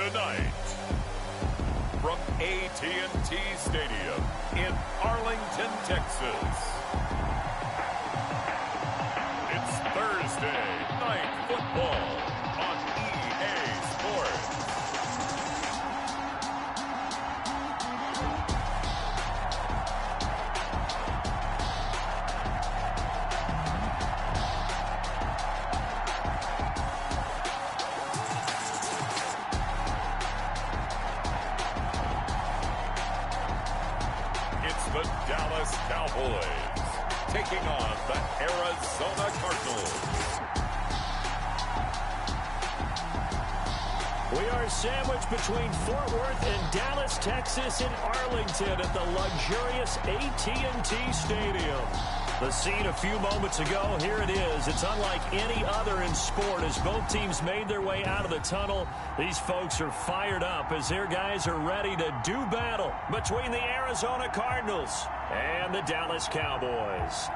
Tonight, from AT&T Stadium in Arlington, Texas, it's Thursday Night Football on EA Sports. The Dallas Cowboys taking on the Arizona Cardinals. We are sandwiched between Fort Worth and Dallas, Texas in Arlington at the luxurious AT&T Stadium. The scene a few moments ago, here it is. It's unlike any other in sport as both teams made their way out of the tunnel. These folks are fired up as their guys are ready to do battle between the Arizona Cardinals and the Dallas Cowboys.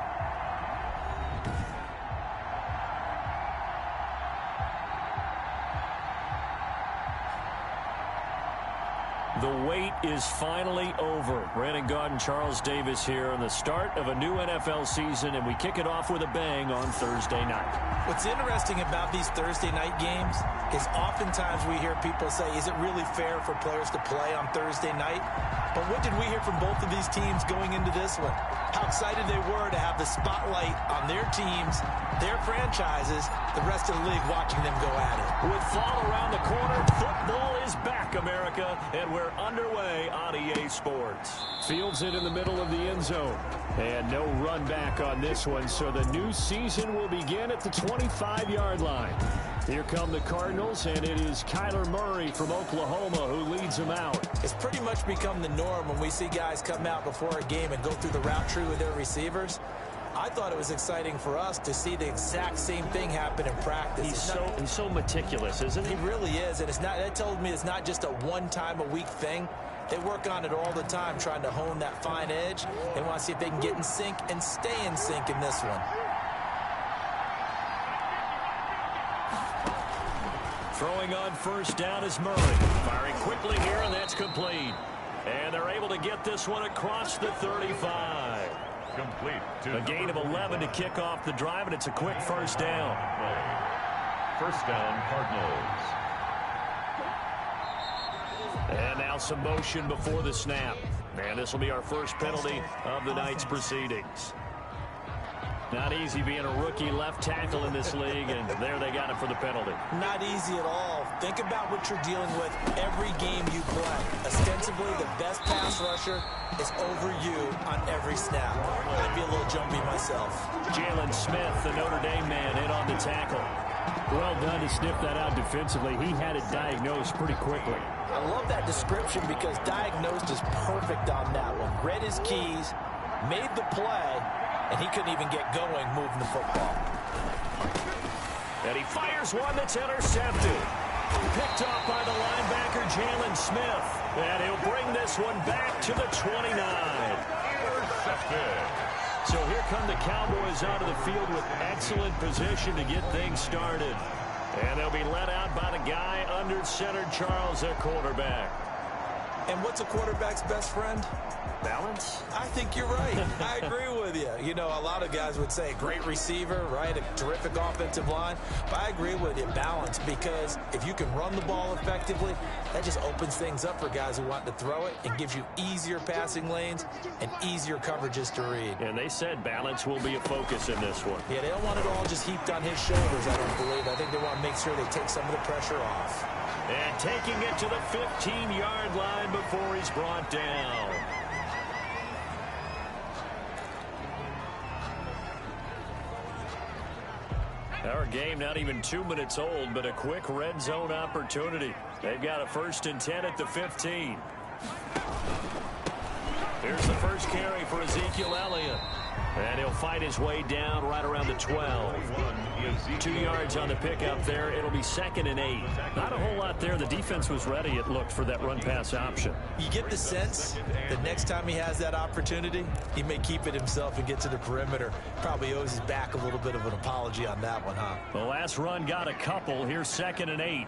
The wait is finally over. Brandon Gaudin, Charles Davis here on the start of a new NFL season, and we kick it off with a bang on Thursday night. What's interesting about these Thursday night games is oftentimes we hear people say, is it really fair for players to play on Thursday night? But what did we hear from both of these teams going into this one? How excited they were to have the spotlight on their teams, their franchises, the rest of the league watching them go at it. With fall around the corner, football is back, America, and we're underway on EA Sports. Fields it in the middle of the end zone. And no run back on this one, so the new season will begin at the 25-yard line. Here come the Cardinals, and it is Kyler Murray from Oklahoma who leads them out. It's pretty much become the norm when we see guys come out before a game and go through the route tree with their receivers. I thought it was exciting for us to see the exact same thing happen in practice. He's so meticulous, isn't he? He really is, and that told me it's not just a one-time-a-week thing. They work on it all the time, trying to hone that fine edge. They want to see if they can get in sync and stay in sync in this one. Throwing on first down is Murray. Firing quickly here, and that's complete. And they're able to get this one across the 35. Complete. A gain of 11 to kick off the drive, and it's a quick first down. First down, Cardinals. And now some motion before the snap. And this will be our first penalty of the night's proceedings. Not easy being a rookie left tackle in this league, and there they got it for the penalty. Not easy at all. Think about what you're dealing with every game you play. Ostensibly, the best pass rusher is over you on every snap. I'd be a little jumpy myself. Jalen Smith, the Notre Dame man, in on the tackle. Well done to sniff that out defensively. He had it diagnosed pretty quickly. I love that description because diagnosed is perfect on that one. Read his keys, made the play, and he couldn't even get going moving the football. And he fires one that's intercepted. Picked off by the linebacker, Jalen Smith. And he'll bring this one back to the 29. Intercepted. So here come the Cowboys out of the field with excellent position to get things started. And they'll be led out by the guy under center, Charles, their quarterback. And what's a quarterback's best friend? Balance? I think you're right. I agree with you. You know, a lot of guys would say great receiver, right? A terrific offensive line. But I agree with you, balance, because if you can run the ball effectively, that just opens things up for guys who want to throw it and gives you easier passing lanes and easier coverages to read. And they said balance will be a focus in this one. Yeah, they don't want it all just heaped on his shoulders, I don't believe. I think they want to make sure they take some of the pressure off. And taking it to the 15-yard line before he's brought down. Our game not even 2 minutes old, but a quick red zone opportunity. They've got a 1st and 10 at the 15. Here's the first carry for Ezekiel Elliott. And he'll fight his way down right around the 12. 2 yards on the pickup there. It'll be 2nd and 8. Not a whole lot there. The defense was ready, it looked, for that run-pass option. You get the sense that next time he has that opportunity, he may keep it himself and get to the perimeter. Probably owes his back a little bit of an apology on that one, huh? The last run got a couple. Here's 2nd and 8.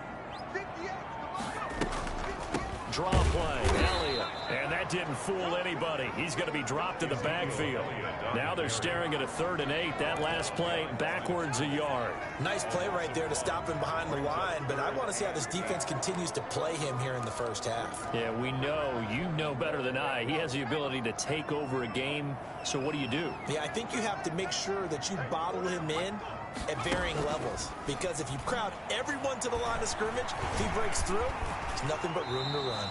Draw play. Elliott. And that didn't fool anybody. He's going to be dropped in the backfield. Now they're staring at a 3rd and 8. That last play backwards a yard. Nice play right there to stop him behind the line, but I want to see how this defense continues to play him here in the first half. Yeah, we know. You know better than I. He has the ability to take over a game. So what do you do? Yeah, I think you have to make sure that you bottle him in at varying levels, because if you crowd everyone to the line of scrimmage, if he breaks through, there's nothing but room to run.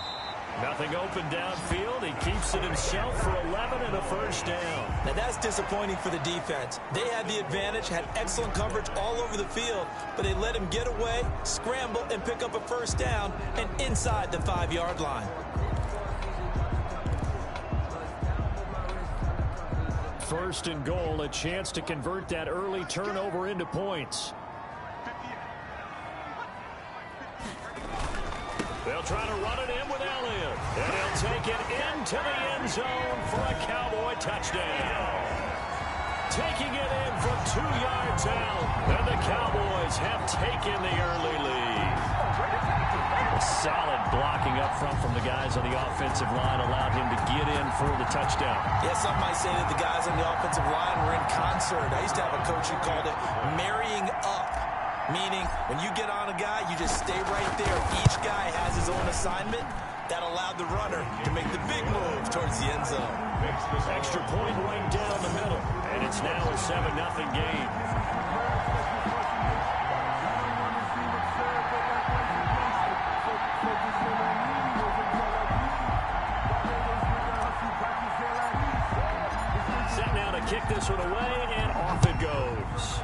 Nothing open downfield. He keeps it himself for 11 and a first down. Now that's disappointing for the defense. They had the advantage, had excellent coverage all over the field, but they let him get away, scramble, and pick up a first down and inside the 5-yard line. First and goal, a chance to convert that early turnover into points. They'll try to run it in with Elliott. And he'll take it into the end zone for a Cowboy touchdown. Taking it in from 2 yards out. And the Cowboys have taken the early lead. Solid blocking up front from the guys on the offensive line allowed him to get in for the touchdown. Yeah, some might say that the guys on the offensive line were in concert. I used to have a coach who called it marrying up, meaning when you get on a guy, you just stay right there. Each guy has his own assignment. That allowed the runner to make the big move towards the end zone. Extra point right down the middle, and it's now a 7-0 game. Set now to kick this one away, and off it goes.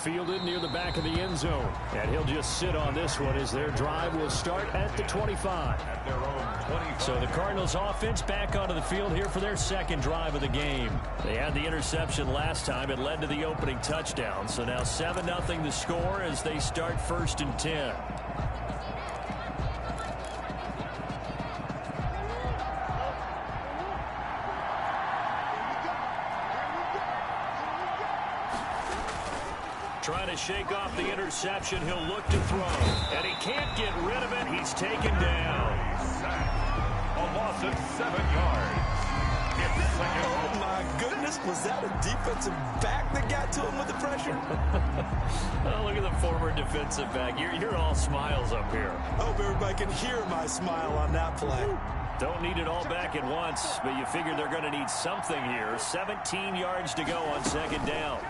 Fielded near the back of the end zone. And he'll just sit on this one as their drive will start at the 25. So the Cardinals offense back onto the field here for their second drive of the game. They had the interception last time. It led to the opening touchdown. So now 7-0 the score as they start 1st and 10. Trying to shake off the interception. He'll look to throw. And he can't get rid of it. He's taken down. A loss of 7 yards. Oh, my goodness. Was that a defensive back that got to him with the pressure? Oh, look at the former defensive back. You're all smiles up here. I hope everybody can hear my smile on that play. Don't need it all back at once, but you figure they're going to need something here. 17 yards to go on 2nd down.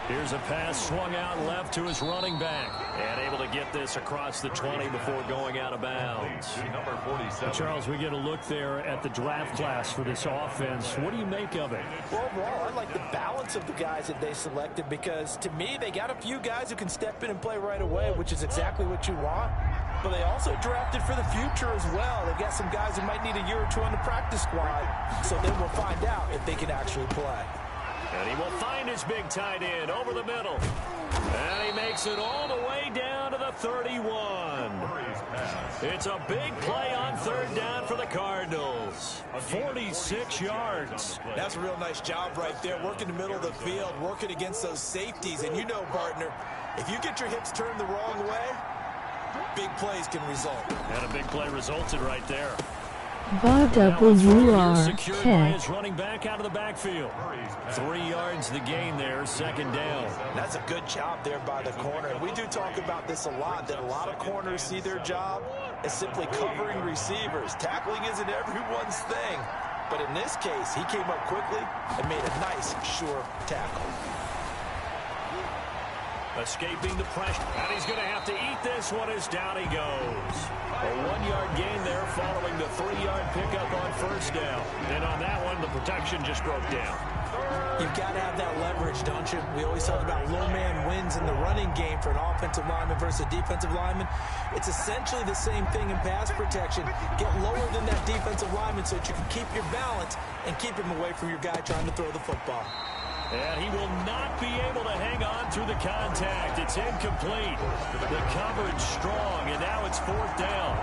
Here's a pass swung out left to his running back. And able to get this across the 20 before going out of bounds. Number 47. Charles, we get a look there at the draft class for this offense. What do you make of it? Well, overall, I like the balance of the guys that they selected, because to me, they got a few guys who can step in and play right away, which is exactly what you want. But they also drafted for the future as well. They've got some guys who might need a year or two on the practice squad. So then we'll find out if they can actually play. And he will find his big tight end over the middle. And he makes it all the way down to the 31. It's a big play on 3rd down for the Cardinals. 46 yards. That's a real nice job right there, working the middle of the field, working against those safeties. And you know, partner, if you get your hips turned the wrong way, big plays can result. And a big play resulted right there. Secured by his running back out of the backfield. 3 yards the gain there, 2nd down. That's a good job there by the corner. We do talk about this a lot, that a lot of corners see their job as simply covering receivers. Tackling isn't everyone's thing. But in this case, he came up quickly and made a nice, sure tackle. Escaping the pressure. And he's going to have to eat this one as down he goes. A 1-yard gain there following the 3-yard pickup on 1st down. And on that one, the protection just broke down. You've got to have that leverage, don't you? We always talk about low man wins in the running game for an offensive lineman versus a defensive lineman. It's essentially the same thing in pass protection. Get lower than that defensive lineman so that you can keep your balance and keep him away from your guy trying to throw the football. And he will not be able to hang on through the contact. It's incomplete. The coverage strong, and now it's 4th down.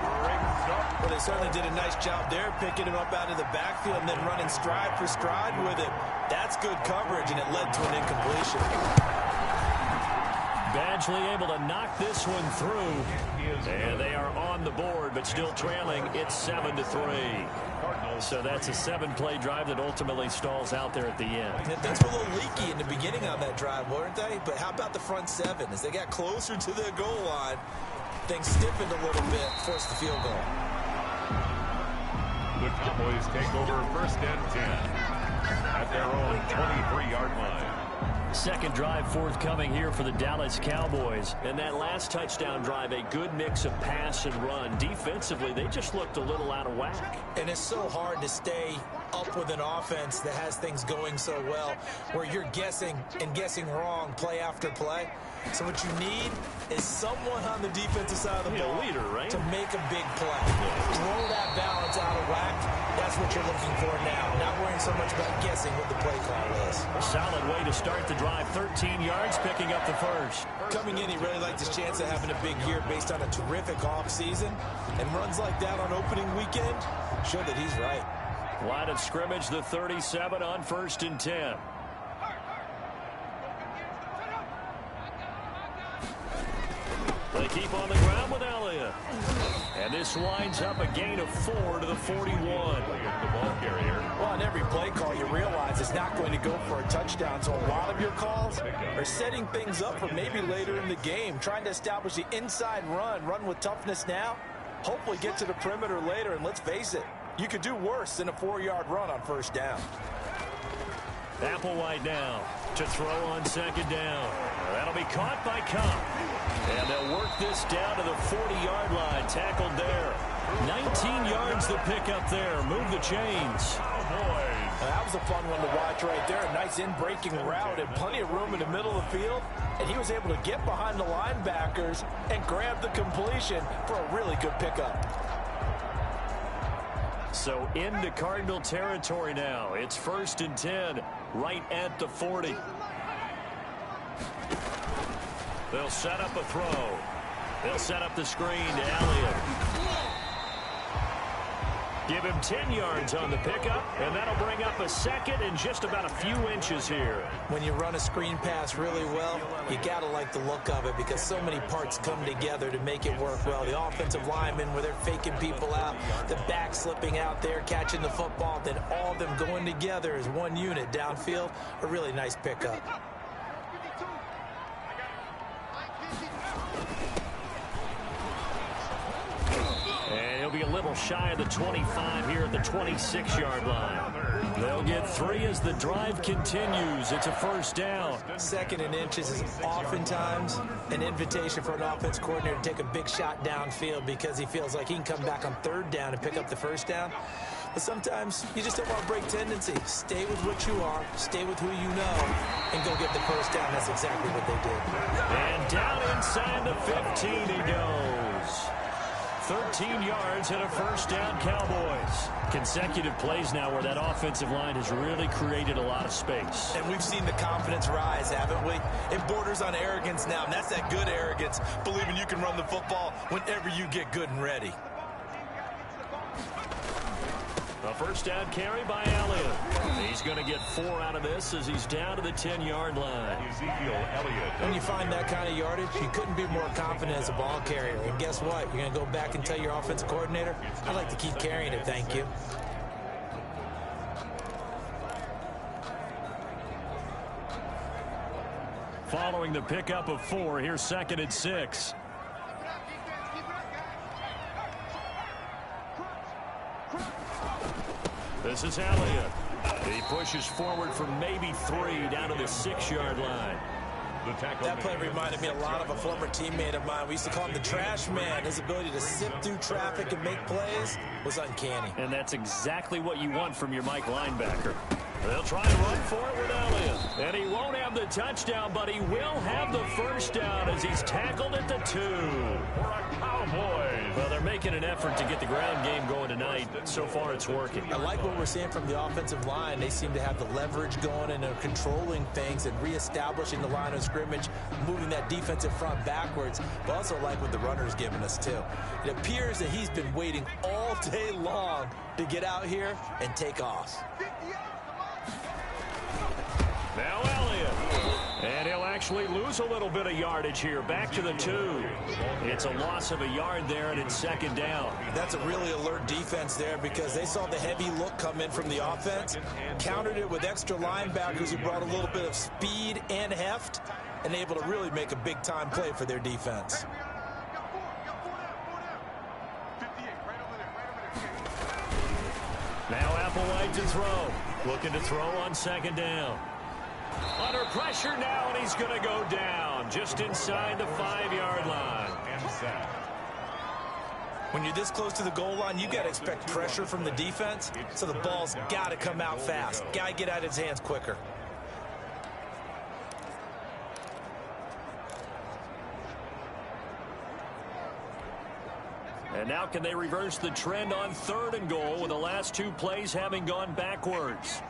Well, they certainly did a nice job there, picking him up out of the backfield and then running stride for stride with it. That's good coverage, and it led to an incompletion. Eventually able to knock this one through. And they are on the board, but still trailing. It's 7-3. So that's a 7-play drive that ultimately stalls out there at the end. Things were a little leaky in the beginning on that drive, weren't they? But how about the front seven? As they got closer to the goal line, things stiffened a little bit, forced the field goal. The Cowboys take over 1st and 10 at their own 23-yard line. Second drive forthcoming here for the Dallas Cowboys. And that last touchdown drive, a good mix of pass and run. Defensively, they just looked a little out of whack. And it's so hard to stay up with an offense that has things going so well, where you're guessing and guessing wrong play after play. So what you need is someone on the defensive side of the ball, leader, right? to make a big play. Throw that balance out of whack. That's what you're looking for now. Not worrying so much about guessing what the play call is. A solid way to start the drive. 13 yards, picking up the first. Coming in, he really liked his chance of having a big year based on a terrific offseason. And runs like that on opening weekend show that he's right. Line of scrimmage, the 37 on 1st and 10. They keep on the ground with Elliott. And this winds up a gain of 4 to the 41. The ball carrier. Well, on every play call, you realize it's not going to go for a touchdown. So a lot of your calls are setting things up for maybe later in the game, trying to establish the inside run with toughness now, hopefully get to the perimeter later. And let's face it, you could do worse than a 4-yard run on 1st down. Applewhite now to throw on 2nd down. That'll be caught by Cup. And they'll work this down to the 40-yard line. Tackled there. 19 yards to pick up there. Move the chains. That was a fun one to watch right there. A nice in-breaking route and plenty of room in the middle of the field. And he was able to get behind the linebackers and grab the completion for a really good pickup. So into Cardinal territory now. It's 1st and 10, right at the 40. They'll set up a throw. They'll set up the screen to Elliott. Give him 10 yards on the pickup, and that'll bring up a 2nd and just about a few inches here. When you run a screen pass really well, you got to like the look of it because so many parts come together to make it work well. The offensive linemen, where they're faking people out, the back slipping out there, catching the football, then all of them going together as one unit downfield. A really nice pickup. He'll be a little shy of the 25 here at the 26-yard line. They'll get 3 as the drive continues. It's a 1st down. 2nd and inches is oftentimes an invitation for an offense coordinator to take a big shot downfield because he feels like he can come back on 3rd down and pick up the 1st down. But sometimes you just don't want to break tendency. Stay with what you are, stay with who you know, and go get the 1st down. That's exactly what they did. And down inside the 15 he goes. 13 yards and a 1st down, Cowboys. Consecutive plays now where that offensive line has really created a lot of space. And we've seen the confidence rise, haven't we? It borders on arrogance now, and that's that good arrogance, believing you can run the football whenever you get good and ready. A 1st down carry by Elliott. He's going to get 4 out of this as he's down to the 10-yard line. Ezekiel Elliott. When you find that kind of yardage, you couldn't be more confident as a ball carrier. And guess what? You're going to go back and tell your offensive coordinator, I'd like to keep carrying it, thank you. Following the pickup of 4, here's 2nd and 6. This is Elliott. He pushes forward for maybe 3 down to the 6-yard line. That play reminded me a lot of a former teammate of mine. We used to call him the trash man. His ability to sift through traffic and make plays was uncanny. And that's exactly what you want from your Mike linebacker. They'll try and run for it with Elliott. And he won't have the touchdown, but he will have the 1st down as he's tackled at the 2. For a Cowboys. Well, they're making an effort to get the ground game going tonight. So far, it's working. I like what we're seeing from the offensive line. They seem to have the leverage going and are controlling things and reestablishing the line of scrimmage, moving that defensive front backwards. But also like what the runner's giving us, too. It appears that he's been waiting all day long to get out here and take off. Now Elliott. And he'll actually lose a little bit of yardage here. Back to the 2. It's a loss of a yard there, and it's second down. That's a really alert defense there because they saw the heavy look come in from the offense, countered it with extra linebackers who brought a little bit of speed and heft, and able to really make a big-time play for their defense. Now Applewhite to throw. Looking to throw on second down. Under pressure now, and he's going to go down just inside the 5-yard line. And sack. When you're this close to the goal line, you got to expect pressure from the defense, so the ball's got to come out fast. Got to get out of his hands quicker. And now can they reverse the trend on 3rd and goal with the last 2 plays having gone backwards?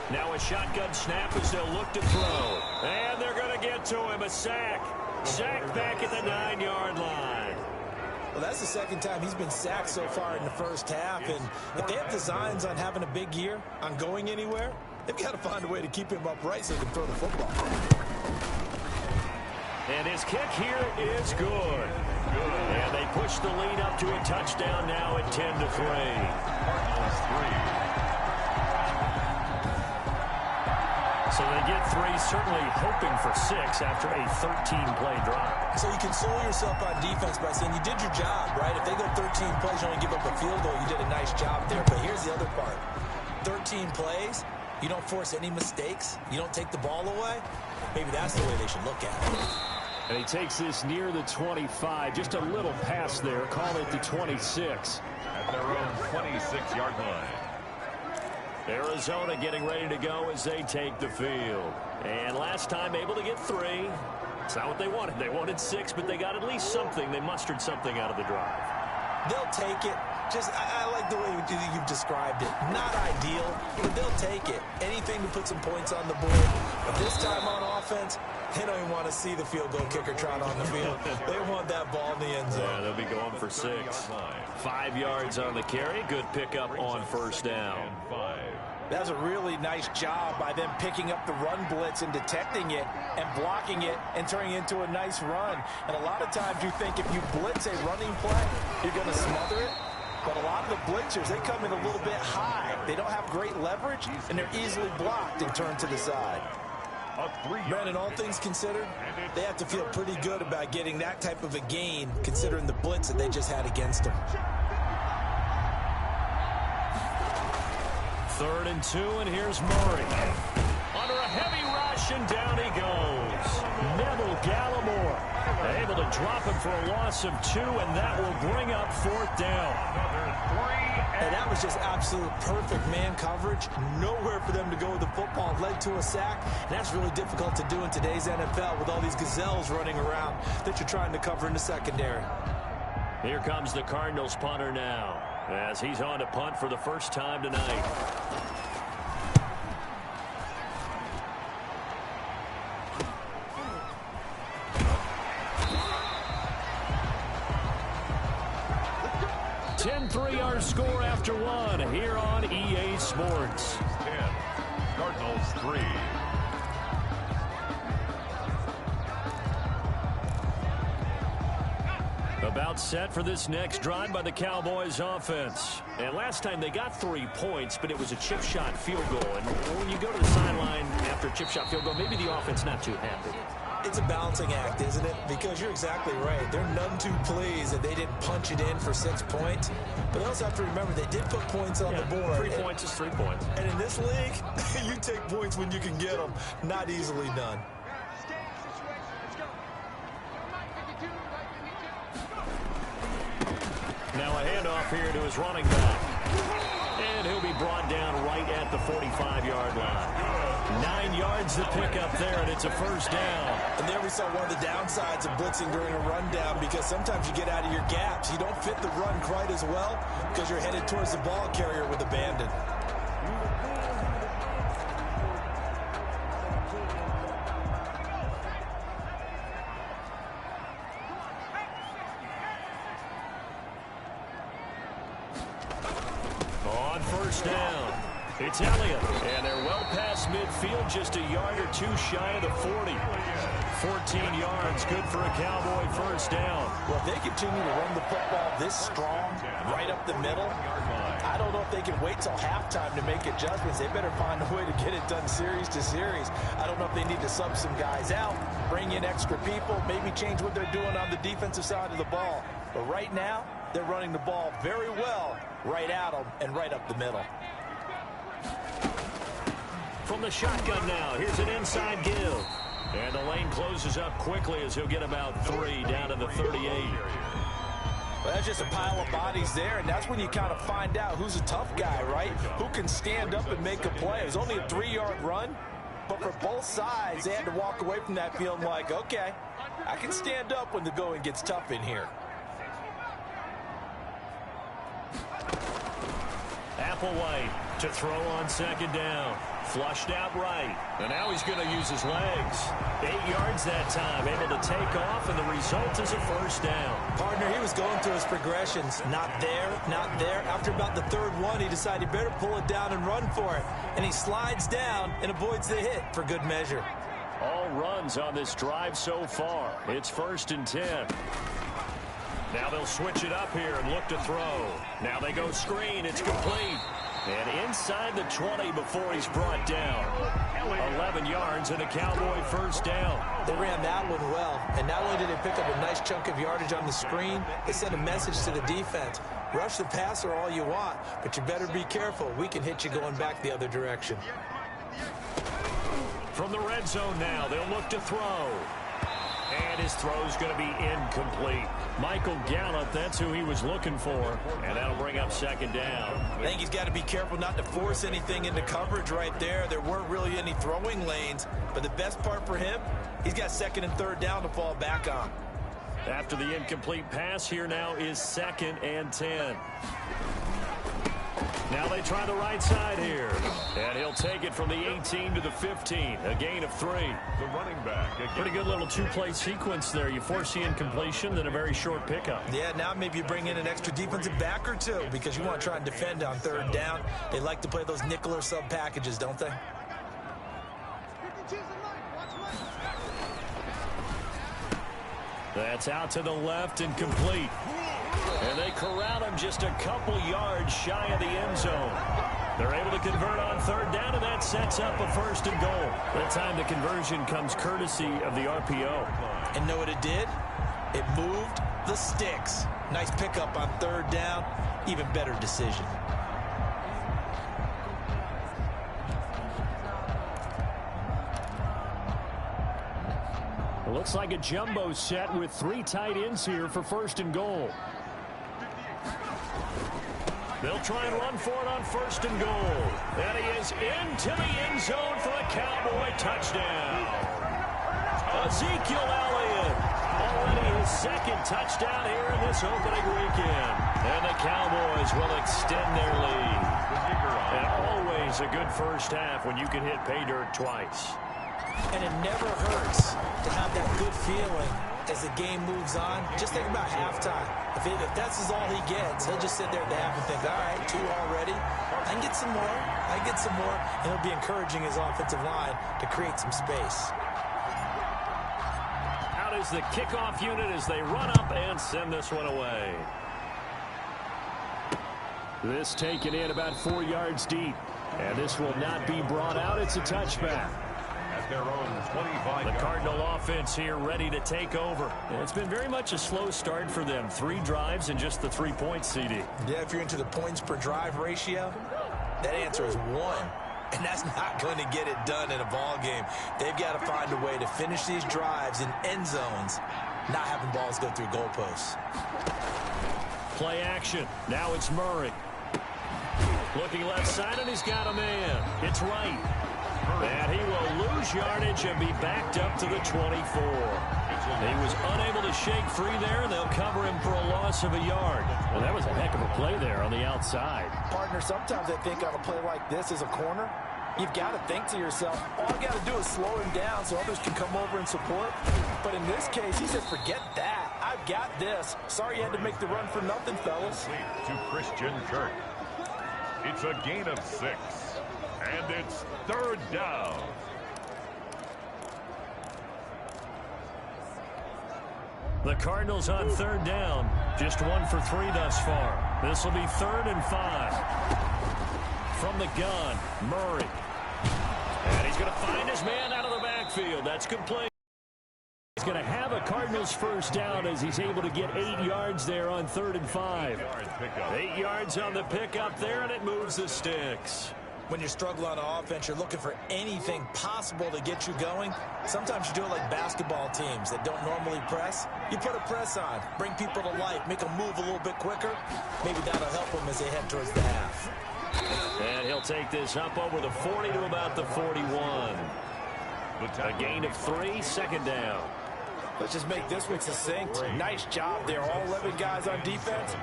Now a shotgun snap as they'll look to throw. And they're going to get to him. A sack. Sack back at the 9-yard line. Well, that's the second time he's been sacked so far in the first half. And if they have designs on having a big year, on going anywhere, they've got to find a way to keep him upright so he can throw the football. And his kick here is good. And they push the lead up to a touchdown now at 10-3. Cardinals 3. So they get 3, certainly hoping for 6 after a 13-play drive. So you console yourself on defense by saying you did your job, right? If they go 13 plays, you only give up a field goal, you did a nice job there. But here's the other part. 13 plays, you don't force any mistakes, you don't take the ball away. Maybe that's the way they should look at it. And he takes this near the 25. Just a little pass there. Call it the 26. At their own 26-yard line. Arizona getting ready to go as they take the field. And last time able to get 3. It's not what they wanted. They wanted 6, but they got at least something. They mustered something out of the drive. They'll take it. Just, I like the way you've described it. Not ideal, but they'll take it. Anything to put some points on the board. But this time on offense, they don't even want to see the field goal kicker trot on the field. They want that ball in the end zone. Yeah, they'll be going for 6. 5 yards on the carry. Good pickup on first down. That was a really nice job by them picking up the run blitz and detecting it and blocking it and turning it into a nice run. And a lot of times you think if you blitz a running play, you're going to smother it. But a lot of the blitzers, they come in a little bit high. They don't have great leverage, and they're easily blocked and turned to the side. Brandon, all things considered, they have to feel pretty good about getting that type of a gain, considering the blitz that they just had against them. 3rd and 2, and here's Murray. Under a heavy rush, and down he goes. Neville Gallimore able to drop him for a loss of 2, and that will bring up 4th down. And that was just absolute perfect man coverage. Nowhere for them to go with the football. Led to a sack. And that's really difficult to do in today's NFL with all these gazelles running around that you're trying to cover in the secondary. Here comes the Cardinals punter now, as he's on to punt for the first time tonight. Our score after 1 here on EA Sports. 10. Cardinals 3. About set for this next drive by the Cowboys offense. And last time they got 3 points, but it was a chip shot field goal. And when you go to the sideline after a chip shot field goal, maybe the offense not too happy. It's a balancing act, isn't it? Because you're exactly right. They're none too pleased that they didn't punch it in for 6 points. But they also have to remember they did put points on the board. 3 points is 3 points. And in this league, you take points when you can get them. Not easily done. Now a handoff here to his running back. And he'll be brought down right at the 45-yard line. 9 yards to pick up there, and it's a first down. And there we saw one of the downsides of blitzing during a rundown, because sometimes you get out of your gaps. You don't fit the run quite as well because you're headed towards the ball carrier with abandon. On first down, It's Elliott, and they're well past midfield, just a yard or two shy of the 40. 14 yards, good for a Cowboy first down. Well, if they continue to run the football this strong, right up the middle, I don't know if they can wait till halftime to make adjustments. They better find a way to get it done series to series. I don't know if they need to sub some guys out, bring in extra people, maybe change what they're doing on the defensive side of the ball. But right now, they're running the ball very well right at them and right up the middle. From the shotgun now, here's an inside give. And the lane closes up quickly as he'll get about 3 down to the 38. Well, that's just a pile of bodies there, and that's when you kind of find out who's a tough guy, right? Who can stand up and make a play. It was only a 3-yard run, but for both sides, they had to walk away from that feeling like, okay, I can stand up when the going gets tough in here. Applewhite to throw on second down. Flushed out right. And now he's going to use his legs. 8 yards that time, able to take off, and the result is a first down. Partner, he was going through his progressions. Not there, not there. After about the third one, he decided he better pull it down and run for it. And he slides down and avoids the hit for good measure. All runs on this drive so far. It's 1st and 10. Now they'll switch it up here and look to throw. Now they go screen. It's complete. And inside the 20 before he's brought down. 11 yards and a Cowboy first down. They ran that one well. And not only did they pick up a nice chunk of yardage on the screen, they sent a message to the defense. Rush the passer all you want, but you better be careful. We can hit you going back the other direction. From the red zone now, they'll look to throw. And his throw's going to be incomplete. Michael Gallup, that's who he was looking for. And that'll bring up second down. I think he's got to be careful not to force anything into coverage right there. There weren't really any throwing lanes. But the best part for him, he's got 2nd and 3rd down to fall back on. After the incomplete pass, here now is 2nd and 10. Now they try the right side here. And he'll take it from the 18 to the 15. A gain of 3. The running back. Pretty good little 2-play sequence there. You force the incompletion, then a very short pickup. Yeah, now maybe you bring in an extra defensive back or two because you want to try and defend on 3rd down. They like to play those nickel or sub packages, don't they? That's out to the left and complete. And they corral him just a couple yards shy of the end zone. They're able to convert on 3rd down, and that sets up a 1st and goal. That time the conversion comes courtesy of the RPO. And know what it did? It moved the sticks. Nice pickup on 3rd down. Even better decision. It looks like a jumbo set with 3 tight ends here for 1st and goal. They'll try and run for it on 1st and goal. And he is into the end zone for a Cowboy touchdown. Ezekiel Elliott. Already his 2nd touchdown here in this opening weekend. And the Cowboys will extend their lead. And always a good first half when you can hit pay dirt twice. And it never hurts to have that good feeling as the game moves on. Just think about halftime. If that's all he gets, he'll just sit there at the half and think, all right, 2 already. I can get some more. I can get some more. And he'll be encouraging his offensive line to create some space. Out is the kickoff unit as they run up and send this one away. This taken in about 4 yards deep. And this will not be brought out. It's a touchback. Their own 25. The Cardinal offense here ready to take over. And it's been very much a slow start for them. 3 drives and just the 3 points, CD. Yeah, if you're into the points per drive ratio, that answer is 1. And that's not going to get it done in a ball game. They've got to find a way to finish these drives in end zones, not having balls go through goalposts. Play action. Now it's Murray. Looking left side, and he's got a man. It's right. And he will lose yardage and be backed up to the 24. He was unable to shake free there, and they'll cover him for a loss of a yard. Well, that was a heck of a play there on the outside. Partner, sometimes I think on a play like this as a corner, you've got to think to yourself, all I got to do is slow him down so others can come over and support. But in this case, he said, forget that. I've got this. Sorry you had to make the run for nothing, fellas. To Christian Kirk. It's a gain of 6. And it's third down. The Cardinals on third down. Just 1 for 3 thus far. This will be 3rd and 5. From the gun, Murray. And he's going to find his man out of the backfield. That's complete. He's going to have a Cardinals first down as he's able to get 8 yards there on 3rd and 5. 8 yards on the pickup there, and it moves the sticks. When you're struggling on offense, you're looking for anything possible to get you going. Sometimes you do it like basketball teams that don't normally press. You put a press on, bring people to life, make them move a little bit quicker. Maybe that'll help them as they head towards the half. And he'll take this up over the 40 to about the 41. A gain of 3, 2nd down. Let's just make this one succinct. Nice job there. All 11 guys on defense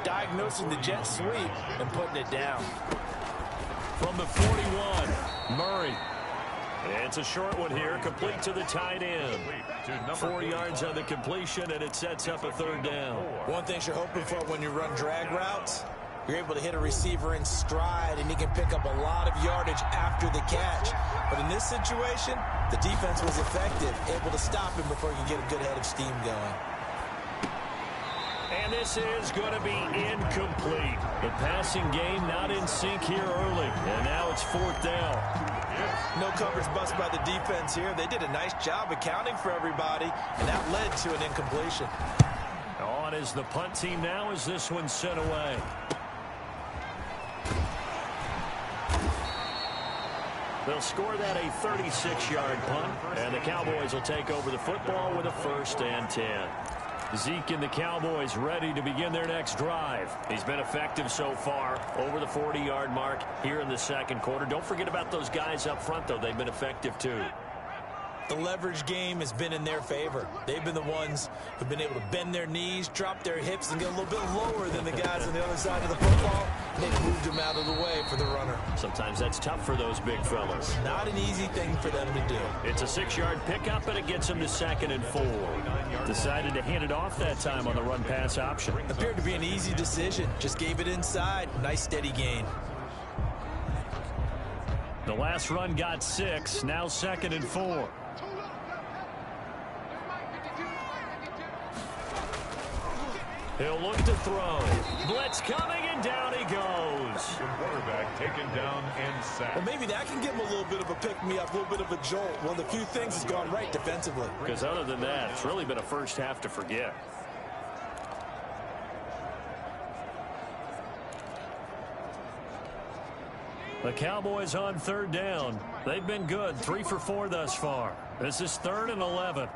diagnosing the jet sweep and putting it down. From the 41, Murray. It's a short one here, complete to the tight end. 4 yards on the completion, and it sets up a 3rd down. One thing you're hoping for when you run drag routes, you're able to hit a receiver in stride, and he can pick up a lot of yardage after the catch. But in this situation, the defense was effective, able to stop him before he could get a good head of steam going. And this is going to be incomplete. The passing game not in sync here early. And now it's 4th down. No coverage bust by the defense here. They did a nice job accounting for everybody, and that led to an incompletion. On is the punt team now as this one's sent away. They'll score that a 36-yard punt, and the Cowboys will take over the football with a 1st and 10. Zeke and the Cowboys ready to begin their next drive. He's been effective so far, over the 40-yard mark here in the 2nd quarter. Don't forget about those guys up front, though. They've been effective, too. The leverage game has been in their favor. They've been the ones who've been able to bend their knees, drop their hips, and get a little bit lower than the guys on the other side of the football. They've moved them out of the way for the runner. Sometimes that's tough for those big fellas. Not an easy thing for them to do. It's a 6-yard pickup, and it gets them to 2nd and 4. Decided to hand it off that time on the run-pass option. Appeared to be an easy decision. Just gave it inside. Nice steady gain. The last run got 6. Now 2nd and 4. He'll look to throw. Blitz coming, and down he goes. Quarterback taken down and sacked. Well, maybe that can give him a little bit of a pick-me-up, a little bit of a jolt. One of the few things has gone right defensively. Because other than that, it's really been a first half to forget. The Cowboys on 3rd down. They've been good, 3 for 4 thus far. This is 3rd and 11.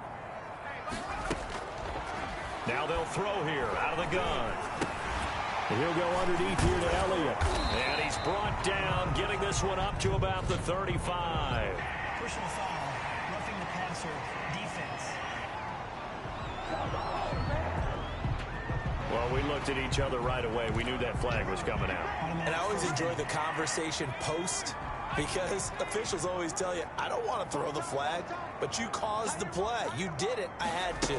Now they'll throw here out of the gun. He'll go underneath here to Elliott. And he's brought down, getting this one up to about the 35. Personal foul, roughing the passer, defense. Well, we looked at each other right away. We knew that flag was coming out. And I always enjoy the conversation post, because officials always tell you, I don't want to throw the flag, but you caused the play. You did it. I had to.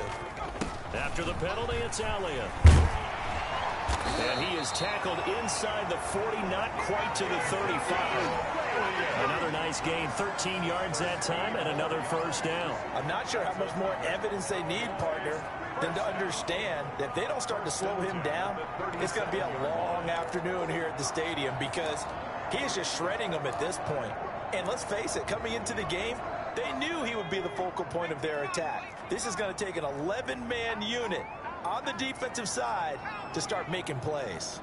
After the penalty, it's Elliott. And he is tackled inside the 40, not quite to the 35. Another nice gain, 13 yards that time, and another first down. I'm not sure how much more evidence they need, partner, than to understand that if they don't start to slow him down, it's going to be a long afternoon here at the stadium, because he is just shredding them at this point. And let's face it, coming into the game, they knew he would be the focal point of their attack. This is going to take an 11-man unit on the defensive side to start making plays.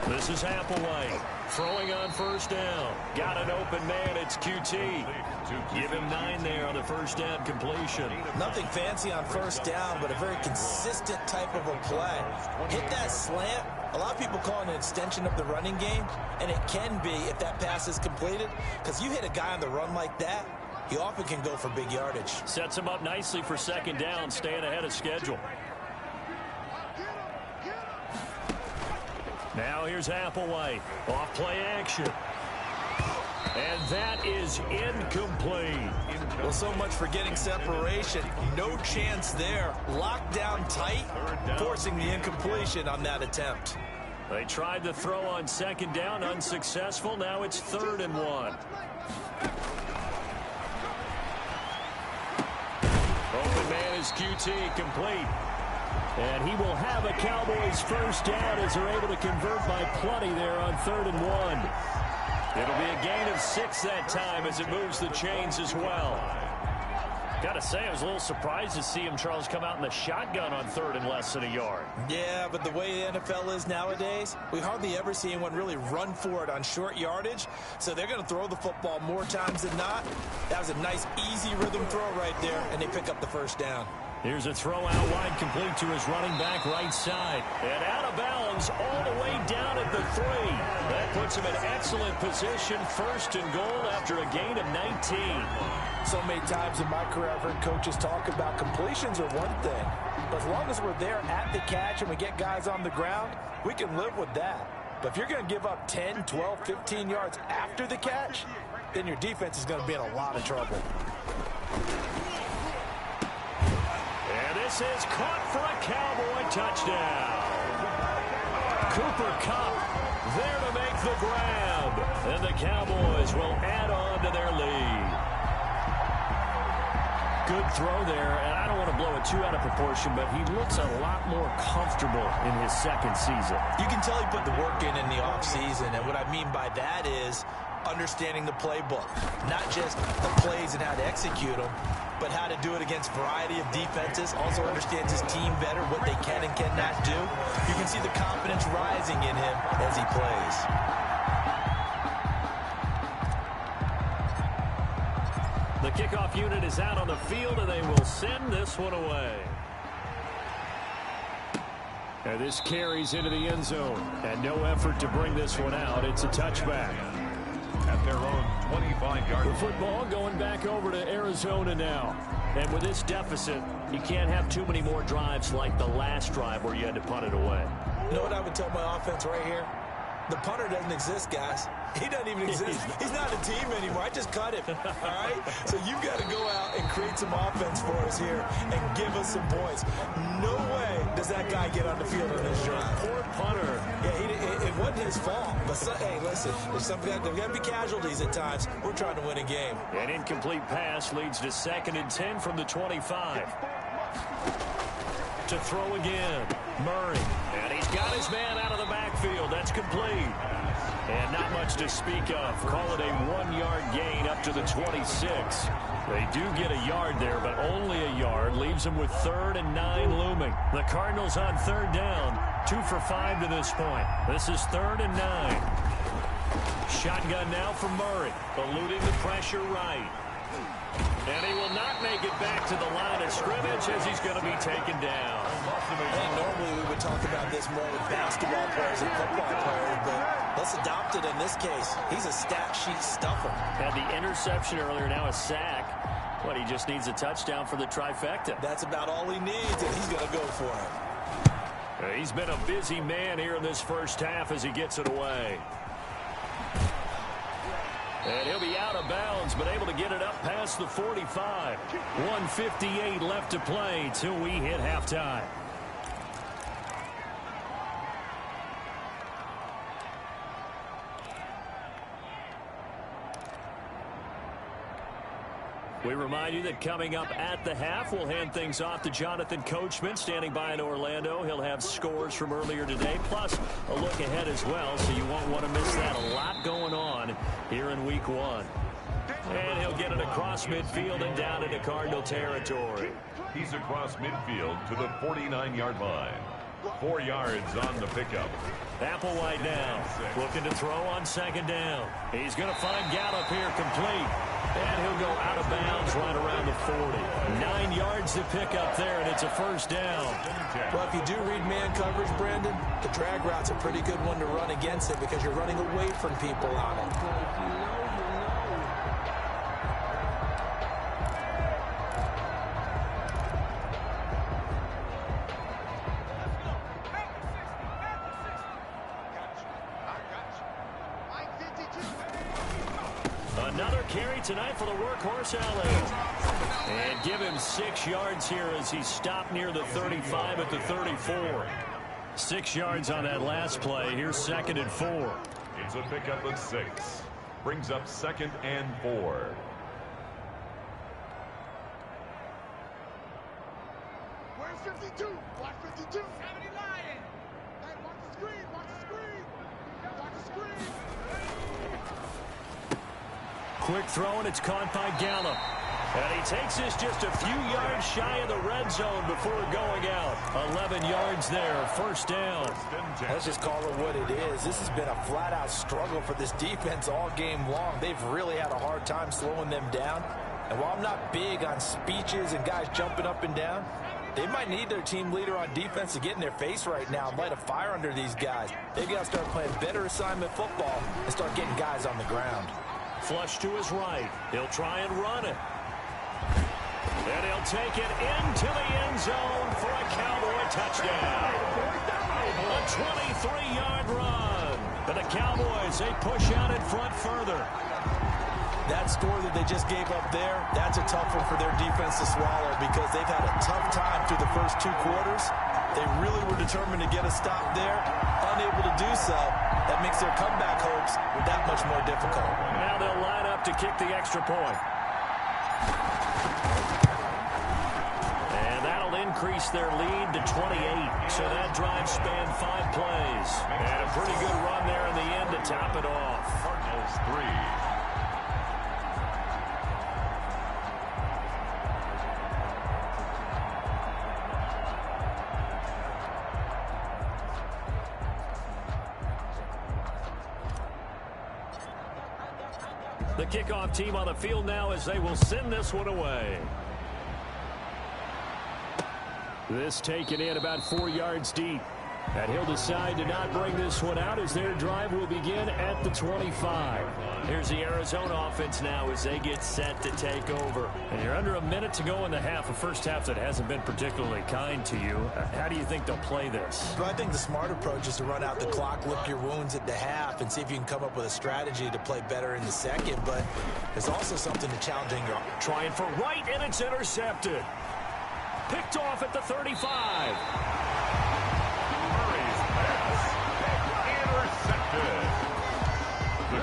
This is Applewhite throwing on first down. Got an open man. It's QT. Give him 9 there on the first down completion. Nothing fancy on first down, but a very consistent type of a play. Hit that slant. A lot of people call it an extension of the running game, and it can be if that pass is completed, because you hit a guy on the run like that, he often can go for big yardage. Sets him up nicely for second down, staying ahead of schedule. Now here's Applewhite. Off play action. And that is incomplete. Well, so much for getting separation. No chance there. Locked down tight, forcing the incompletion on that attempt. They tried to throw on second down, unsuccessful. Now it's 3rd and 1. Open man is QT, complete. And he will have a Cowboys first down as they're able to convert by plenty there on 3rd and 1. It'll be a gain of 6 that time as it moves the chains as well. Got to say, I was a little surprised to see him, Charles, come out in the shotgun on 3rd and less than a yard. Yeah, but the way the NFL is nowadays, we hardly ever see anyone really run for it on short yardage. So they're going to throw the football more times than not. That was a nice, easy rhythm throw right there, and they pick up the first down. Here's a throw out wide, complete to his running back right side. And out of bounds all the way down at the 3. That puts him in excellent position, 1st and goal after a gain of 19. So many times in my career I've heard coaches talk about completions are one thing. But as long as we're there at the catch and we get guys on the ground, we can live with that. But if you're going to give up 10, 12, 15 yards after the catch, then your defense is going to be in a lot of trouble. This is caught for a Cowboy touchdown. Cooper Kupp there to make the grab. And the Cowboys will add on to their lead. Good throw there, and I don't want to blow it too out of proportion, but he looks a lot more comfortable in his 2nd season. You can tell he put the work in the offseason, and what I mean by that is understanding the playbook. Not just the plays and how to execute them, but how to do it against a variety of defenses. Also understands his team better, what they can and cannot do. You can see the confidence rising in him as he plays. The kickoff unit is out on the field, and they will send this one away. And this carries into the end zone. And no effort to bring this one out. It's a touchback. At their own 25-yard line. Football going back over to Arizona now. And with this deficit, you can't have too many more drives like the last drive where you had to punt it away. You know what I would tell my offense right here? The punter doesn't exist, guys. He doesn't even exist. He's not a team anymore. I just cut him. All right? So you've got to go out and create some offense for us here and give us some points. No way does that guy get on the field on this drive. Poor punter. Yeah, it wasn't his fault. But, hey, listen, there's got to be casualties at times. We're trying to win a game. An incomplete pass leads to 2nd and 10 from the 25. To throw again. Murray. And he's got his man out of the backfield. That's complete. And not much to speak of. Call it a 1-yard gain up to the 26. They do get a yard there, but only a yard. Leaves them with 3rd and 9 looming. The Cardinals on 3rd down. 2 for 5 to this point. This is 3rd and 9. Shotgun now for Murray. Eluding the pressure right. And he will not make it back to the line of scrimmage as he's going to be taken down. And normally we would talk about this more with basketball players and football players, but let's adopt it in this case. He's a stat sheet stuffer. Had the interception earlier, now a sack. But he just needs a touchdown for the trifecta. That's about all he needs, and he's going to go for it. He's been a busy man here in this first half as he gets it away. And he'll be out of bounds, but able to get it up past the 45. 1:58 left to play till we hit halftime. We remind you that coming up at the half, we'll hand things off to Jonathan Coachman, standing by in Orlando. He'll have scores from earlier today, plus a look ahead as well, so you won't want to miss that. A lot going on here in Week 1. And he'll get it across midfield and down into Cardinal territory. He's across midfield to the 49-yard line. 4 yards on the pickup. Applewhite now, looking to throw on 2nd down. He's going to find Gallup here complete. And he'll go out of bounds right around the 40. 9 yards to pick up there, and it's a first down. Well, if you do read man coverage, Brandon, the drag route's a pretty good one to run against it because you're running away from people on it. Another carry tonight for the workhorse, Elliott. And give him 6 yards here as he stopped near the 35 at the 34. 6 yards on that last play. Here's 2nd and 4. It's a pickup of 6. Brings up 2nd and 4. Where's 52? Watch 52. Somebody lying. Hey, watch the screen. Watch the screen. Watch the screen. Quick throw, and it's caught by Gallup. And he takes this just a few yards shy of the red zone before going out. 11 yards there, 1st down. Let's just call it what it is. This has been a flat-out struggle for this defense all game long. They've really had a hard time slowing them down. And while I'm not big on speeches and guys jumping up and down, they might need their team leader on defense to get in their face right now and light a fire under these guys. They've got to start playing better assignment football and start getting guys on the ground. Flush to his right. He'll try and run it. And he'll take it into the end zone for a Cowboy touchdown. A 23-yard run. And the Cowboys, they push out in front further. That score that they just gave up there, that's a tough one for their defense to swallow because they've had a tough time through the first 2 quarters. They really were determined to get a stop there. Unable to do so, that makes their comeback hopes that much more difficult. Now they'll line up to kick the extra point. And that'll increase their lead to 28. So that drive spanned 5 plays. And a pretty good run there in the end to top it off. Cardinals 3. The kickoff team on the field now as they will send this one away. This taken in about 4 yards deep. And he'll decide to not bring this one out as their drive will begin at the 25. Here's the Arizona offense now as they get set to take over. And you're under a minute to go in the half, a first half that hasn't been particularly kind to you. How do you think they'll play this? Well, I think the smart approach is to run out the clock, lick your wounds at the half, and see if you can come up with a strategy to play better in the second. But there's also something to challenging your... Trying for right, and it's intercepted. Picked off at the 35.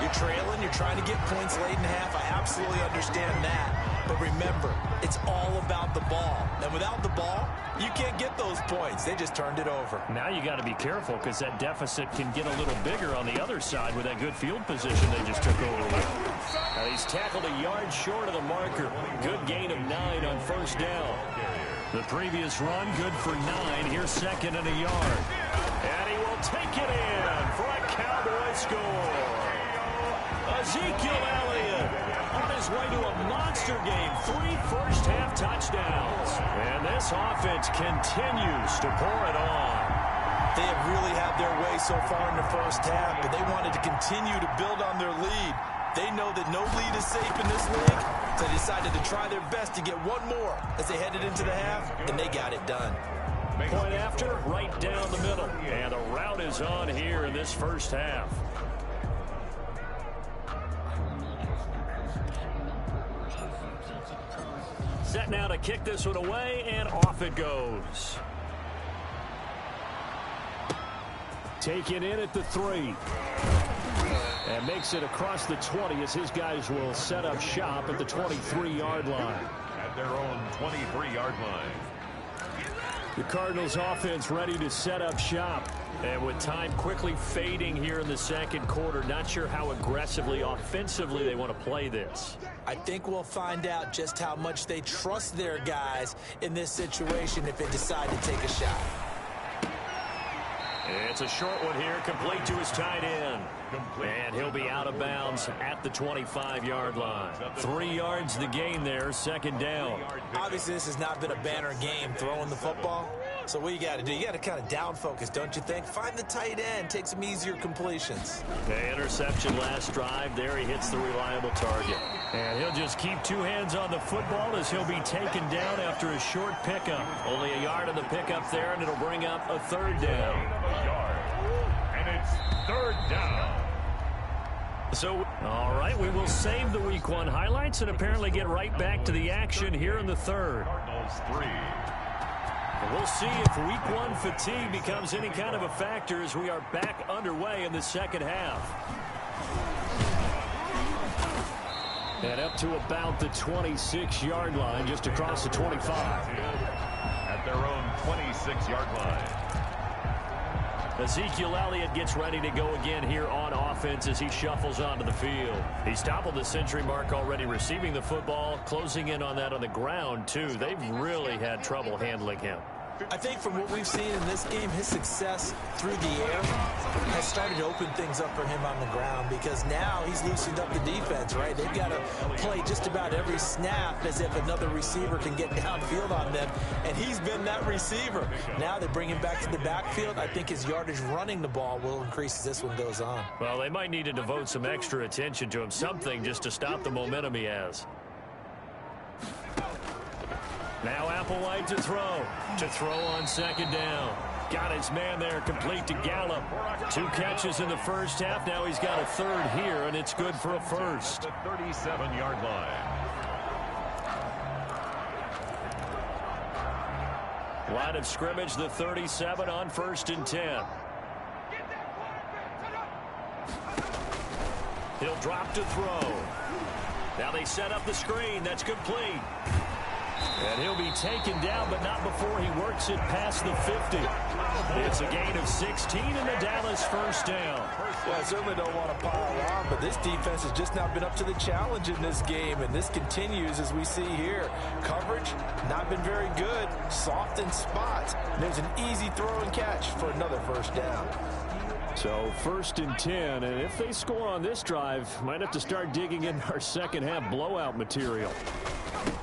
You're trailing, you're trying to get points late in half. I absolutely understand that. But remember, it's all about the ball. And without the ball, you can't get those points. They just turned it over. Now you got to be careful because that deficit can get a little bigger on the other side with that good field position they just took over with. Now he's tackled a yard short of the marker. Good gain of 9 on 1st down. The previous run, good for 9. Here's 2nd and a yard. And he will take it in for a Cowboy score. Ezekiel Elliott on his way to a monster game. 3 first-half touchdowns. And this offense continues to pour it on. They have really had their way so far in the first half, but they wanted to continue to build on their lead. They know that no lead is safe in this league, so they decided to try their best to get one more as they headed into the half, and they got it done. Point after, right down the middle. And the route is on here in this first half. Set now to kick this one away, and off it goes. Taken in at the 3. And makes it across the 20 as his guys will set up shop at the 23-yard line. At their own 23-yard line. The Cardinals offense ready to set up shop. And with time quickly fading here in the second quarter, not sure how aggressively, offensively they want to play this. I think we'll find out just how much they trust their guys in this situation if they decide to take a shot. It's a short one here, complete to his tight end. And he'll be out of bounds at the 25-yard line. 3 yards the gain there, 2nd down. Obviously, this has not been a banner game throwing the football. So what you got to do, you got to kind of down focus, don't you think? Find the tight end, take some easier completions. The interception last drive. There he hits the reliable target. And he'll just keep 2 hands on the football as he'll be taken down after a short pickup. Only a yard on the pickup there, and it'll bring up a 3rd down. And it's 3rd down. So, all right, we will save the Week 1 highlights and apparently get right back to the action here in the 3rd. Cardinals 3. We'll see if week one fatigue becomes any kind of a factor as we are back underway in the second half. And up to about the 26-yard line, just across the 25. At their own 26-yard line. Ezekiel Elliott gets ready to go again here on offense as he shuffles onto the field. He's toppled the century mark already receiving the football, closing in on that on the ground, too. They've really had trouble handling him. I think from what we've seen in this game, his success through the air has started to open things up for him on the ground because now he's loosened up the defense, right? They've got to play just about every snap as if another receiver can get downfield on them, and he's been that receiver. Now they bring him back to the backfield. I think his yardage running the ball will increase as this one goes on. Well, they might need to devote some extra attention to him, something just to stop the momentum he has. Now Applewhite to throw on second down. Got his man there, complete to Gallup. 2 catches in the first half. Now he's got a third here, and it's good for a first. The 37-yard line. Line of scrimmage, the 37 on 1st and 10. He'll drop to throw. Now they set up the screen. That's complete. And he'll be taken down, but not before he works it past the 50. It's a gain of 16 and the Dallas first down. Well, I certainly don't want to pile on, but this defense has just not been up to the challenge in this game, and this continues as we see here. Coverage, not been very good. Soft in spots. There's an easy throw and catch for another first down. So 1st and 10, and if they score on this drive, might have to start digging in our second half blowout material.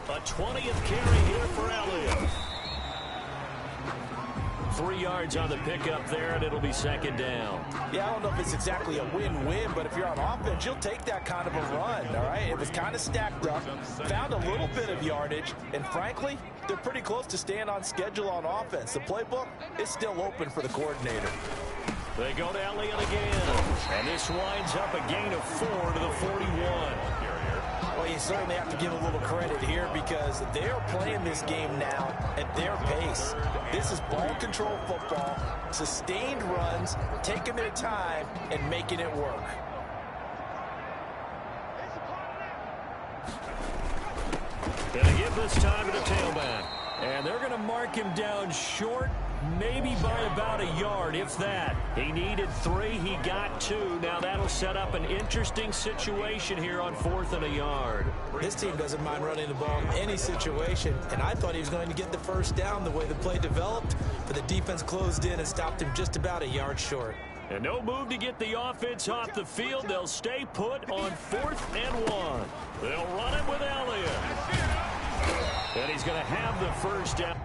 A 20th carry here for Elliott. 3 yards on the pickup there, and it'll be second down. Yeah, I don't know if it's exactly a win-win, but if you're on offense, you'll take that kind of a run, all right? It was kind of stacked up, found a little bit of yardage, and frankly, they're pretty close to staying on schedule on offense. The playbook is still open for the coordinator. They go to Elliott again, and this winds up a gain of 4 to the 41. Well, you certainly have to give a little credit here because they're playing this game now at their pace. This is ball control football, sustained runs, taking their time, and making it work. Gonna give this time to the tailback. And they're going to mark him down short, maybe by about a yard, if that. He needed 3. He got 2. Now that'll set up an interesting situation here on 4th and a yard. This team doesn't mind running the ball in any situation, and I thought he was going to get the first down the way the play developed, but the defense closed in and stopped him just about a yard short. And no move to get the offense off the field. They'll stay put on 4th and 1. They'll run it with Elliott. And he's going to have the first down.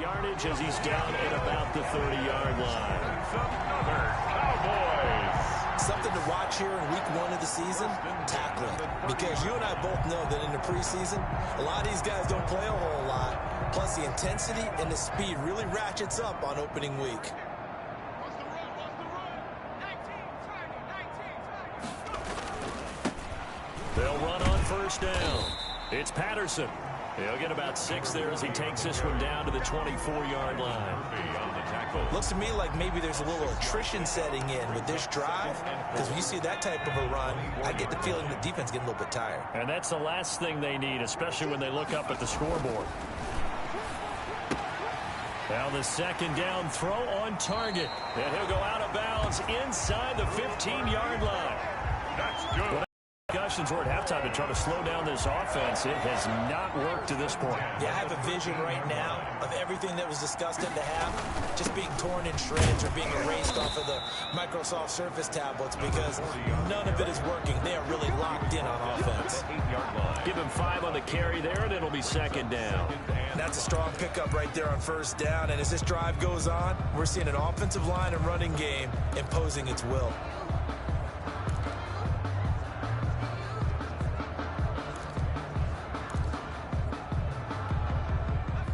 Yardage as he's down at about the 30-yard line. Another Cowboys. Something to watch here in week 1 of the season, tackling. Because you and I both know that in the preseason, a lot of these guys don't play a whole lot. Plus, the intensity and the speed really ratchets up on opening week. They'll run on first down. It's Patterson. He'll get about 6 there as he takes this one down to the 24-yard line. Looks to me like maybe there's a little attrition setting in with this drive, because when you see that type of a run, I get the feeling the defense getting a little bit tired. And that's the last thing they need, especially when they look up at the scoreboard. Now the second down throw on target. And he'll go out of bounds inside the 15-yard line. That's good. Discussions were at halftime to try to slow down this offense. It has not worked to this point. Yeah, I have a vision right now of everything that was discussed at the half just being torn in shreds or being erased off of the Microsoft Surface tablets because none of it is working. They are really locked in on offense. Give him 5 on the carry there, and it'll be second down. That's a strong pickup right there on first down, and as this drive goes on, we're seeing an offensive line and running game imposing its will.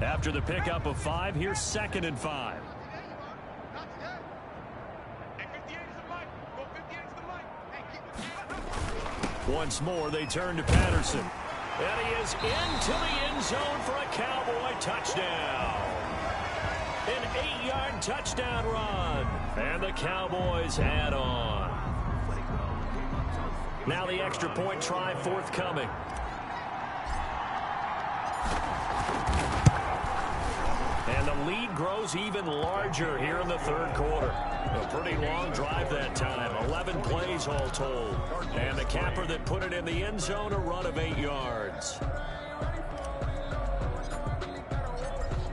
After After the pickup of 5, here's 2nd and 5. Once more, they turn to Patterson. And he is into the end zone for a Cowboy touchdown. An 8-yard touchdown run. And the Cowboys add on. Now the extra point try forthcoming. And the lead grows even larger here in the 3rd quarter. A pretty long drive that time. 11 plays all told. And the capper that put it in the end zone, a run of 8 yards.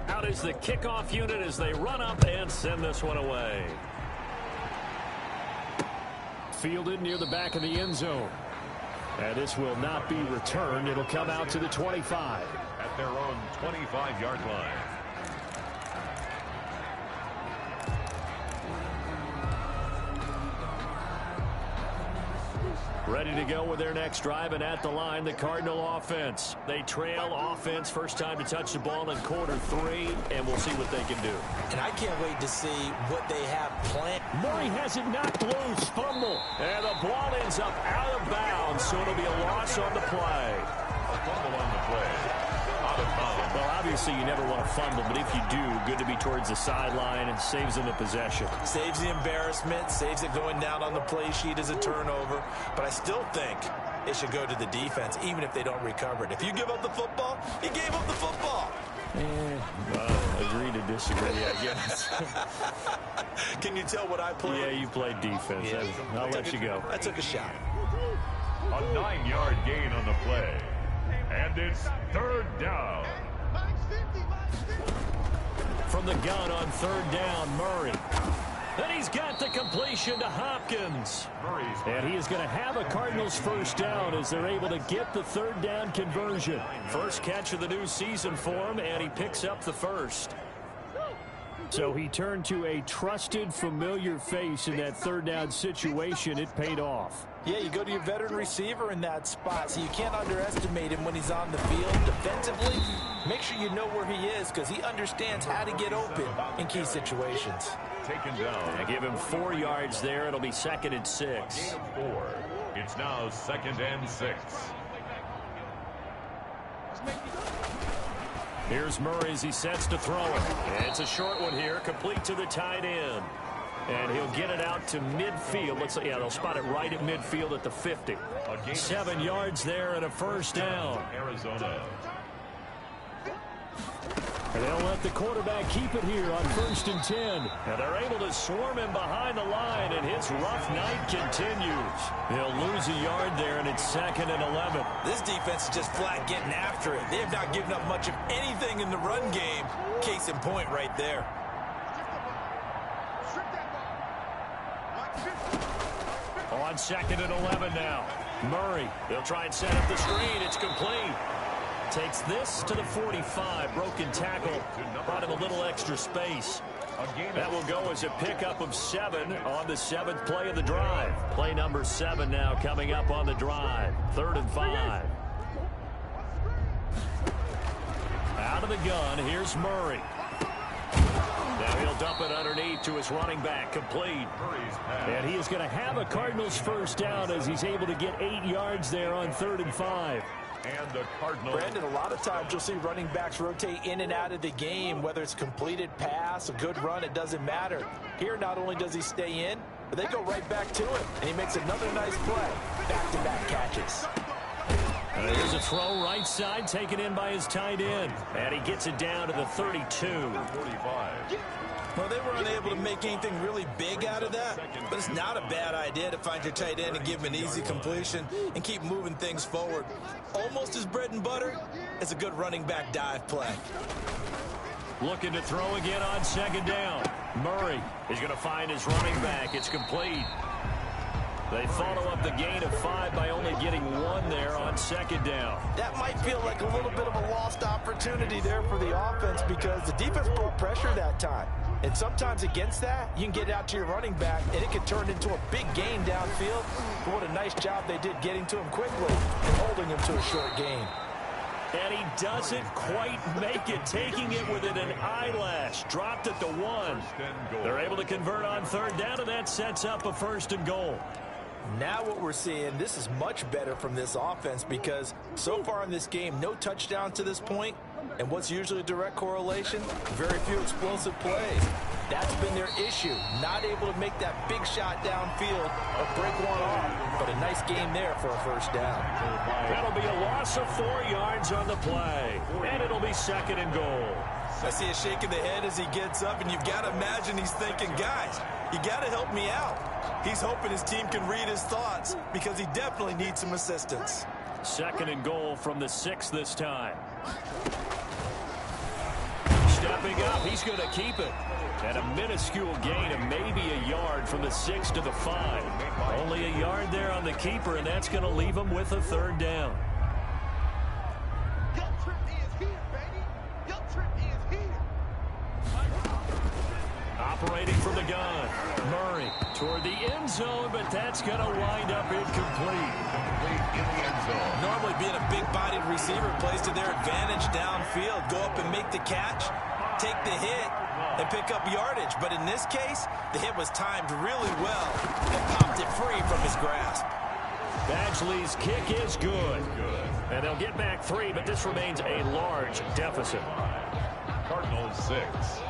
Out is the kickoff unit as they run up and send this one away. Fielded near the back of the end zone. And this will not be returned. It'll come out to the 25. At their own 25-yard line. Ready to go with their next drive, and at the line, the Cardinal offense. They trail offense, first time to touch the ball in quarter 3, and we'll see what they can do. And I can't wait to see what they have planned. Murray has it knocked loose, fumble, and the ball ends up out of bounds, so it'll be a loss on the play. A fumble on the play. Out of bounds. Well, obviously you never want to fumble, but if you do, good to be towards the sideline and saves them the possession. Saves the embarrassment, saves it going down on the play sheet as a turnover. But I still think it should go to the defense, even if they don't recover it. If you give up the football, you gave up the football. Agree to disagree, I guess. Can you tell what I played? Yeah, you played defense. Yeah. I'll let you go. I took a shot. A 9-yard gain on the play. And it's 3rd down. From the gun on 3rd down, Murray. And he's got the completion to Hopkins. And he is going to have a Cardinals first down as they're able to get the 3rd down conversion. First catch of the new season for him, and he picks up the first. So he turned to a trusted, familiar face in that 3rd down situation. It paid off. Yeah, you go to your veteran receiver in that spot, so you can't underestimate him when he's on the field. Defensively, make sure you know where he is because he understands how to get open in key situations. Taken down. I give him 4 yards there. It'll be 2nd and 6. Gain of 4. It's now 2nd and 6. Here's Murray as he sets to throw it. It's a short one here, complete to the tight end. And he'll get it out to midfield. Looks like, yeah, they'll spot it right at midfield at the 50. 7 yards there and a first down. Arizona. And they'll let the quarterback keep it here on 1st and 10. And they're able to swarm him behind the line, and his rough night continues. They'll lose a yard there, and it's 2nd and 11. This defense is just flat getting after it. They have not given up much of anything in the run game. Case in point right there. On 2nd and 11 now. Murray, they'll try and set up the screen. It's complete. Takes this to the 45. Broken tackle. Brought him a little extra space. That will go as a pickup of 7 on the 7th play of the drive. Play number 7 now coming up on the drive. 3rd and 5. Out of the gun, here's Murray. Now he'll dump it underneath to his running back, complete. And he is going to have a Cardinals first down as he's able to get 8 yards there on 3rd and 5. And the Cardinals. Brandon, a lot of times you'll see running backs rotate in and out of the game, whether it's completed pass, a good run, it doesn't matter. Here, not only does he stay in, but they go right back to it, and he makes another nice play. Back-to-back catches. There's a throw right side taken in by his tight end. And he gets it down to the 32. 45. Well, they were unable to make anything really big out of that, but it's not a bad idea to find your tight end and give him an easy completion and keep moving things forward. Almost his bread and butter. It's a good running back dive play. Looking to throw again on 2nd down. Murray is going to find his running back. It's complete. They follow up the gain of 5 by only getting 1 there on 2nd down. That might feel like a little bit of a lost opportunity there for the offense because the defense brought pressure that time. And sometimes against that, you can get out to your running back, and it can turn into a big gain downfield. But what a nice job they did getting to him quickly and holding him to a short gain. And he doesn't quite make it, taking it within an eyelash. Dropped it to 1. They're able to convert on third down, and that sets up a 1st and goal. Now what we're seeing, this is much better from this offense because so far in this game, no touchdowns to this point. And what's usually a direct correlation? Very few explosive plays. That's been their issue. Not able to make that big shot downfield or break one off. But a nice game there for a 1st down. That'll be a loss of 4 yards on the play. And it'll be 2nd and goal. I see a shake of the head as he gets up, and you've got to imagine he's thinking, guys, you got to help me out. He's hoping his team can read his thoughts because he definitely needs some assistance. 2nd and goal from the 6 this time. Stepping up, he's going to keep it. And a minuscule gain of maybe a yard from the 6 to the 5. Only a yard there on the keeper, and that's going to leave him with a 3rd down. Your trip is here, baby. Your trip is here. Operating from the gun. Murray toward the end zone, but that's going to wind up incomplete. In the end zone. Normally being a big-bodied receiver plays to their advantage downfield. Go up and make the catch, take the hit, and pick up yardage. But in this case, the hit was timed really well and popped it free from his grasp. Badgley's kick is good. And they'll get back 3, but this remains a large deficit. Cardinals 6.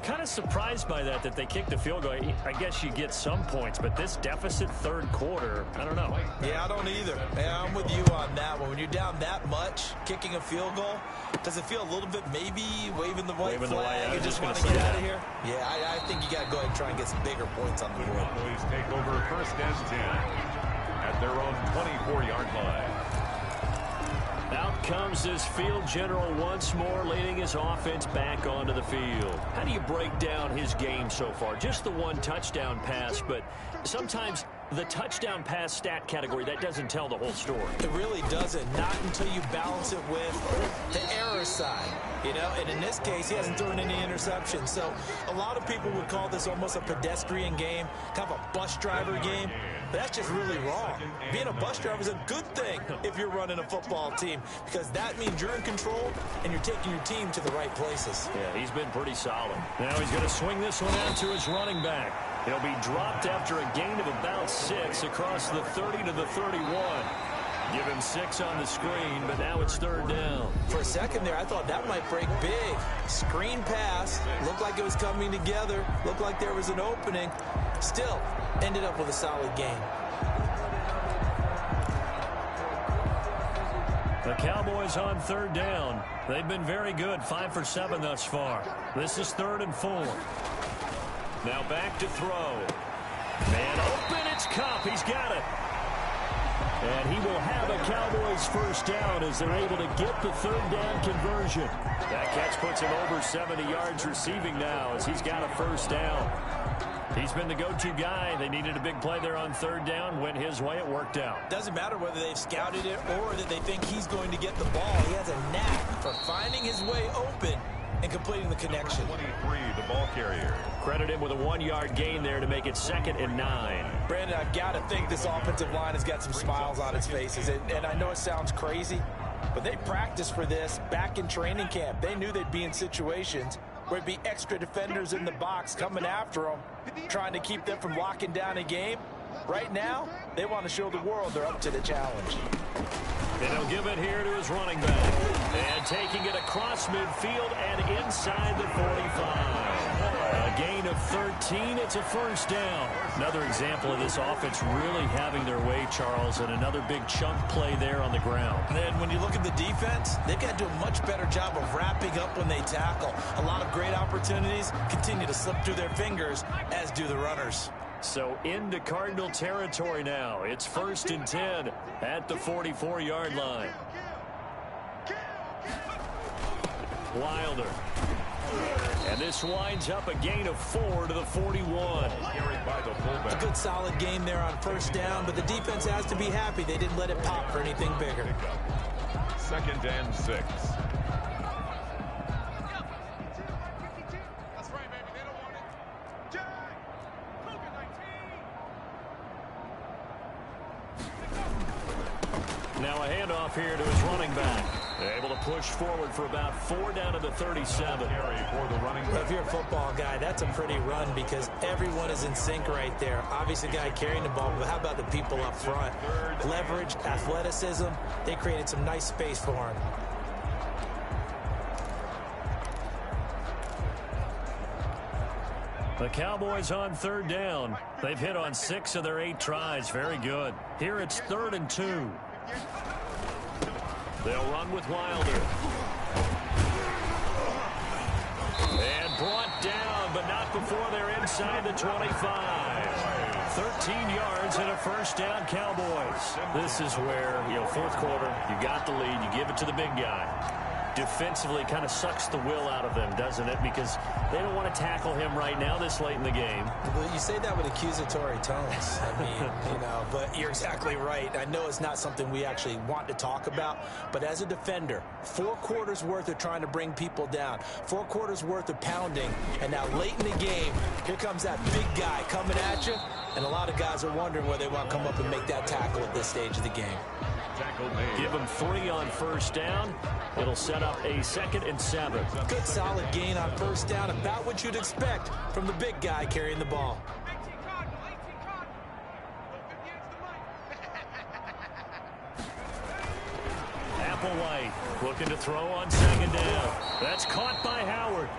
Kind of surprised by that they kicked the field goal. I guess you get some points, but this deficit 3rd quarter, I don't know. Yeah, I don't either. Yeah, I'm with you on that one. When you're down that much, kicking a field goal, does it feel a little bit maybe waving the white flag and just want to get out of here? Yeah, I think you got to go ahead and try and get some bigger points on the board. Cowboys take over 1st and 10 at their own 24-yard line. Out comes this field general once more, leading his offense back onto the field. How do you break down his game so far? Just the 1 touchdown pass, but sometimes the touchdown pass stat category, that doesn't tell the whole story. It really doesn't, not until you balance it with the error side. You know, and in this case, he hasn't thrown any interceptions. So a lot of people would call this almost a pedestrian game, kind of a bus driver game. But that's just really wrong. Being a bus driver is a good thing if you're running a football team because that means you're in control and you're taking your team to the right places. Yeah, he's been pretty solid. Now he's going to swing this one out to his running back. He'll be dropped after a gain of about 6 across the 30 to the 31. Give him 6 on the screen, but now it's 3rd down. For a second there, I thought that might break big. Screen pass. Looked like it was coming together. Looked like there was an opening. Still, ended up with a solid game. The Cowboys on 3rd down. They've been very good, 5 for 7 thus far. This is 3rd and 4. Now back to throw. Man open, it's Kupp. He's got it. And he will have a Cowboys 1st down as they're able to get the 3rd down conversion. That catch puts him over 70 yards receiving now as he's got a 1st down. He's been the go-to guy. They needed a big play there on 3rd down. Went his way, it worked out. Doesn't matter whether they've scouted it or that they think he's going to get the ball. He has a knack for finding his way open and completing the connection. 23, the ball carrier. Credit him with a 1-yard gain there to make it 2nd and 9. Brandon, I've got to think this offensive line has got some smiles on its faces. And I know it sounds crazy, but they practiced for this back in training camp. They knew they'd be in situations where it'd be extra defenders in the box coming after them, trying to keep them from locking down a game. Right now, they want to show the world they're up to the challenge. And he'll give it here to his running back. And taking it across midfield and inside the 45. A gain of 13. It's a 1st down. Another example of this offense really having their way, Charles, and another big chunk play there on the ground. And then when you look at the defense, they've got to do a much better job of wrapping up when they tackle. A lot of great opportunities continue to slip through their fingers, as do the runners. So into Cardinal territory now. It's 1st and 10 at the 44-yard line. Wilder. And this winds up a gain of 4 to the 41. Carried by the fullback. A good solid game there on 1st down, but the defense has to be happy they didn't let it pop for anything bigger. 2nd and 6. Now Now a handoff here to his running back. Able to push forward for about 4 down to the 37. If you're a football guy, that's a pretty run because everyone is in sync right there. Obviously, the guy carrying the ball, but how about the people up front? Leverage, athleticism, they created some nice space for him. The Cowboys on 3rd down. They've hit on 6 of their 8 tries. Very good. Here it's 3rd and 2. They'll run with Wilder. And brought down, but not before they're inside the 25. 13 yards and a 1st down, Cowboys. This is where, 4th quarter, you got the lead, you give it to the big guy. Defensively kind of sucks the will out of them, doesn't it? Because they don't want to tackle him right now this late in the game. Well, you say that with accusatory tones. I mean, but you're exactly right. I know it's not something we actually want to talk about, but as a defender, 4 quarters worth of trying to bring people down, 4 quarters worth of pounding, and now late in the game, here comes that big guy coming at you, and a lot of guys are wondering whether they want to come up and make that tackle at this stage of the game. Give them 3 on 1st down. It'll set up a 2nd and 7. Good solid gain on 1st down, about what you'd expect from the big guy carrying the ball. Applewhite looking to throw on 2nd down. That's caught by Howard.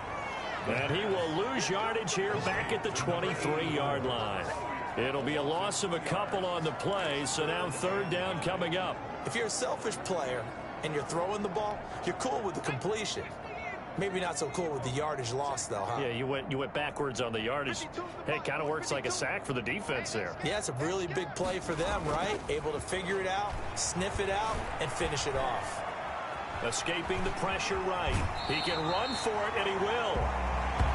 And he will lose yardage here back at the 23-yard line. It'll be a loss of a couple on the play, so now 3rd down coming up. If you're a selfish player and you're throwing the ball, you're cool with the completion. Maybe not so cool with the yardage loss, though, huh? Yeah, you went backwards on the yardage. Hey, it kind of works like a sack for the defense there. Yeah, it's a really big play for them, right? Able to figure it out, sniff it out, and finish it off. Escaping the pressure right. He can run for it, and he will.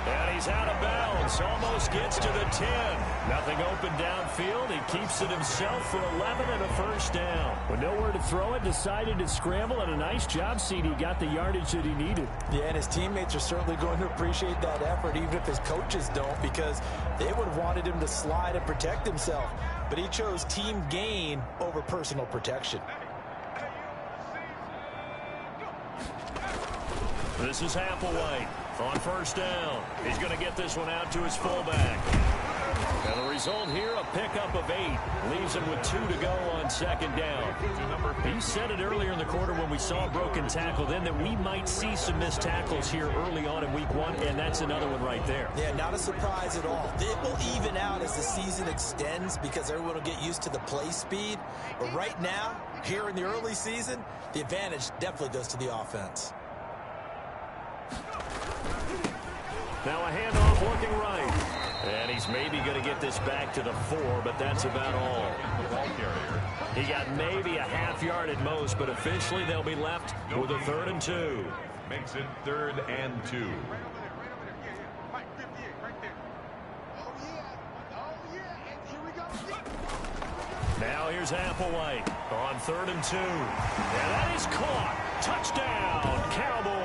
And he's out of bounds. Almost gets to the 10. Nothing open downfield. He keeps it himself for 11 and a 1st down. With nowhere to throw it, decided to scramble, and a nice job, CD. Got the yardage that he needed. Yeah, and his teammates are certainly going to appreciate that effort, even if his coaches don't, because they would have wanted him to slide and protect himself. But he chose team gain over personal protection. This is Applewhite on 1st down. He's going to get this one out to his fullback. And the result here, a pickup of 8. Leaves him with 2 to go on 2nd down. He said it earlier in the quarter when we saw a broken tackle then that we might see some missed tackles here early on in week 1, and that's another one right there. Yeah, not a surprise at all. It will even out as the season extends because everyone will get used to the play speed. But right now, here in the early season, the advantage definitely goes to the offense. Now a handoff looking right. And he's maybe going to get this back to the 4, but that's about all. He got maybe a half yard at most, but officially they'll be left with a 3rd and 2. Makes it 3rd and 2. Now here's Applewhite on 3rd and 2. And that is caught. Touchdown, Cowboys.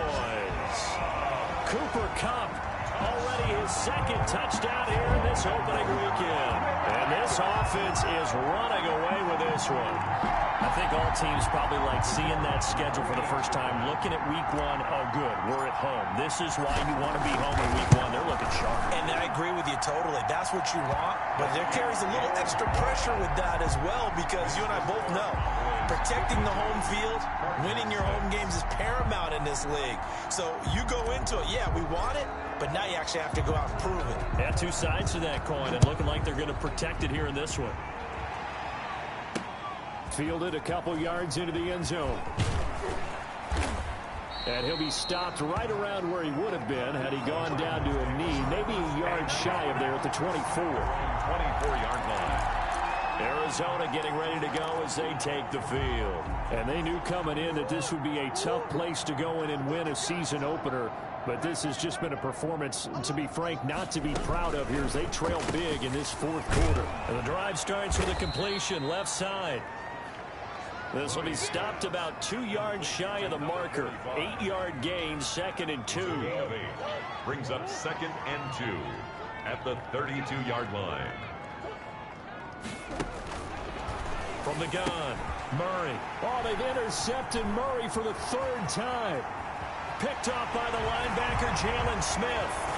Cooper Kupp, already his 2nd touchdown here in this opening weekend. And this offense is running away with this one. I think all teams probably like seeing that schedule for the first time, looking at week 1. Oh, good, we're at home. This is why you want to be home in week 1. They're looking sharp. And I agree with you totally. That's what you want. But there carries a little extra pressure with that as well because you and I both know protecting the home field, winning your home games is paramount in this league. So you go into it, yeah, we want it, but now you actually have to go out and prove it. Yeah, 2 sides to that coin, and looking like they're going to protect it here in this one. Fielded a couple yards into the end zone. And he'll be stopped right around where he would have been had he gone down to a knee, maybe a yard shy of there at the 24. 24-yard line. Arizona getting ready to go as they take the field. And they knew coming in that this would be a tough place to go in and win a season opener. But this has just been a performance, to be frank, not to be proud of here as they trail big in this 4th quarter. And the drive starts with a completion left side. This will be stopped about 2 yards shy of the marker. 8-yard gain, 2nd and 2. Brings up 2nd and 2 at the 32-yard line. From the gun, Murray. Oh, they've intercepted Murray for the third time. Picked off by the linebacker, Jalen Smith.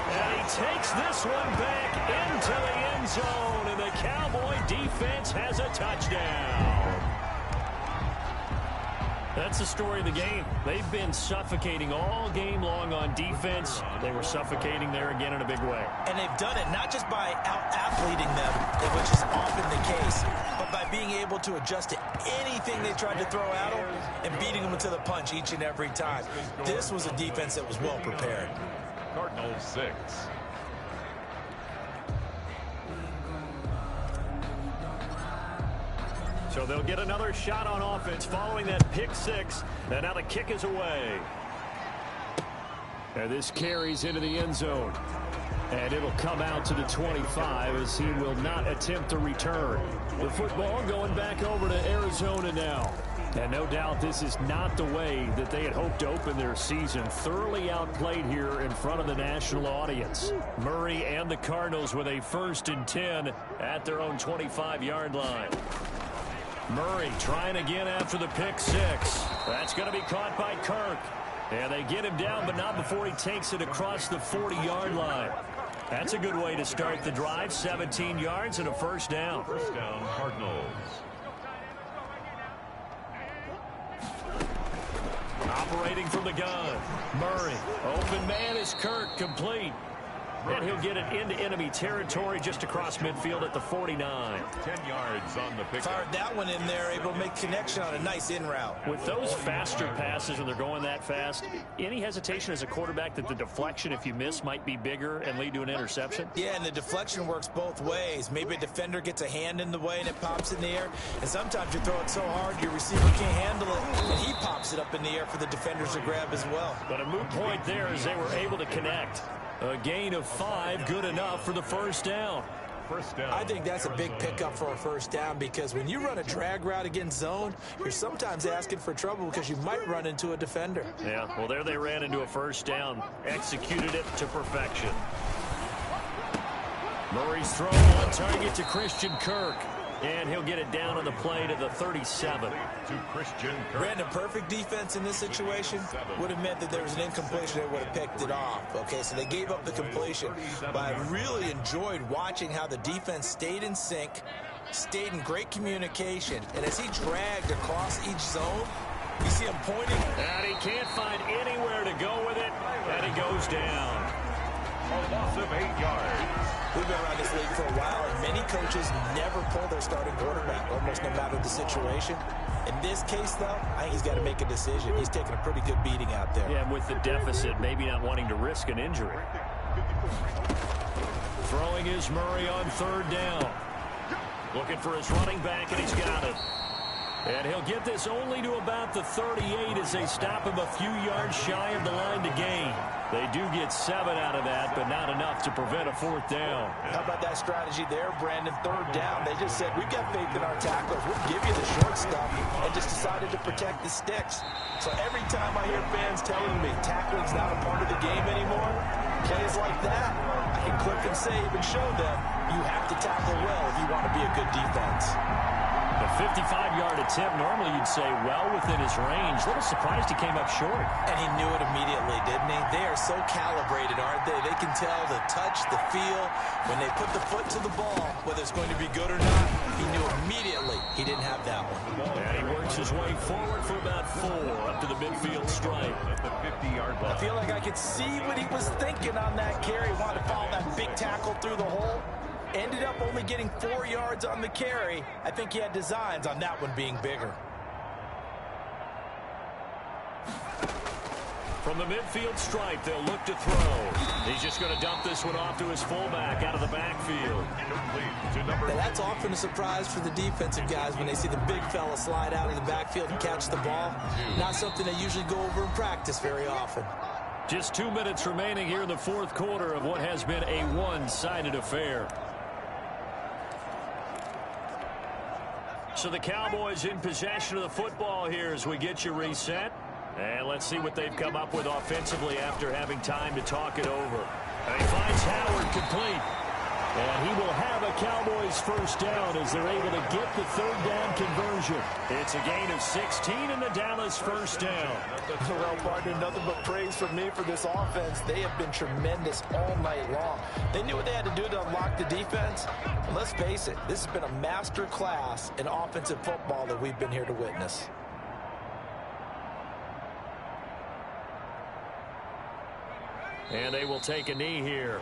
And he takes this one back into the end zone. And the Cowboy defense has a touchdown. That's the story of the game. They've been suffocating all game long on defense. They were suffocating there again in a big way. And they've done it not just by out-athleting them, which is often the case, but by being able to adjust to anything they tried to throw at them and beating them to the punch each and every time. This was a defense that was well prepared. Cardinals 6. So they'll get another shot on offense following that pick six. And now the kick is away. And this carries into the end zone. And it'll come out to the 25 as he will not attempt to return. The football going back over to Arizona now. And no doubt this is not the way that they had hoped to open their season. Thoroughly outplayed here in front of the national audience. Murray and the Cardinals with a 1st and 10 at their own 25-yard line. Murray trying again after the pick six. That's going to be caught by Kirk. And they get him down, but not before he takes it across the 40-yard line. That's a good way to start the drive. 17 yards and a first down. First down, Cardinals. Operating from the gun. Murray. Open man is Kirk. Complete. And he'll get it into enemy territory just across midfield at the 49. 10 yards on the pick. Fired that one in there, able to make connection on a nice in route. With those faster passes when they're going that fast, any hesitation as a quarterback that the deflection, if you miss, might be bigger and lead to an interception? Yeah, and the deflection works both ways. Maybe a defender gets a hand in the way and it pops in the air. And sometimes you throw it so hard your receiver can't handle it, and he pops it up in the air for the defenders to grab as well. But a moot point there as they were able to connect. A gain of 5, good enough for the first down. First down. I think that's a big pickup for a first down because when you run a drag route against zone, you're sometimes asking for trouble because you might run into a defender. Yeah, well, there they ran into a first down. Executed it to perfection. Murray's throw on target to Christian Kirk. And he'll get it down on the play to the 37. To Christian Kirk. Brandon, perfect defense in this situation would have meant that there was an incompletion. They would have picked it off. Okay, so they gave up the completion. But I really enjoyed watching how the defense stayed in sync, stayed in great communication. And as he dragged across each zone, you see him pointing. And he can't find anywhere to go with it. And he goes down. A loss of 8 yards. We've been around this league for a while, and many coaches never pull their starting quarterback, almost no matter the situation. In this case, though, I think he's got to make a decision. He's taking a pretty good beating out there. Yeah, with the deficit, maybe not wanting to risk an injury. Throwing is Murray on 3rd down. Looking for his running back, and he's got it. And he'll get this only to about the 38 as they stop him a few yards shy of the line to gain. They do get 7 out of that, but not enough to prevent a 4th down. How about that strategy there, Brandon? 3rd down. They just said, we've got faith in our tacklers. We'll give you the short stuff, and just decided to protect the sticks. So every time I hear fans telling me tackling's not a part of the game anymore, plays like that, I can click and save and show them you have to tackle well if you want to be a good defense. The 55-yard attempt, normally you'd say well within his range. A little surprised he came up short. And he knew it immediately, didn't he? They are so calibrated, aren't they? They can tell the touch, the feel. When they put the foot to the ball, whether it's going to be good or not, he knew immediately he didn't have that one. And he works his way forward for about 4 up to the midfield stripe. At the 50-yard line. I feel like I could see what he was thinking on that carry. Wanted to follow that big tackle through the hole. Ended up only getting 4 yards on the carry. I think he had designs on that one being bigger. From the midfield stripe, they'll look to throw. He's just going to dump this one off to his fullback out of the backfield. Now that's often a surprise for the defensive guys when they see the big fella slide out of the backfield and catch the ball. Not something they usually go over in practice very often. Just 2 minutes remaining here in the 4th quarter of what has been a one-sided affair. So the Cowboys in possession of the football here as we get you reset. And let's see what they've come up with offensively after having time to talk it over. And he finds Howard complete. And he will have a Cowboys first down as they're able to get the third down conversion. It's a gain of 16 and the Dallas first down. Well, partner, nothing but praise from me for this offense. They have been tremendous all night long. They knew what they had to do to unlock the defense. And let's face it, this has been a master class in offensive football that we've been here to witness. And they will take a knee here.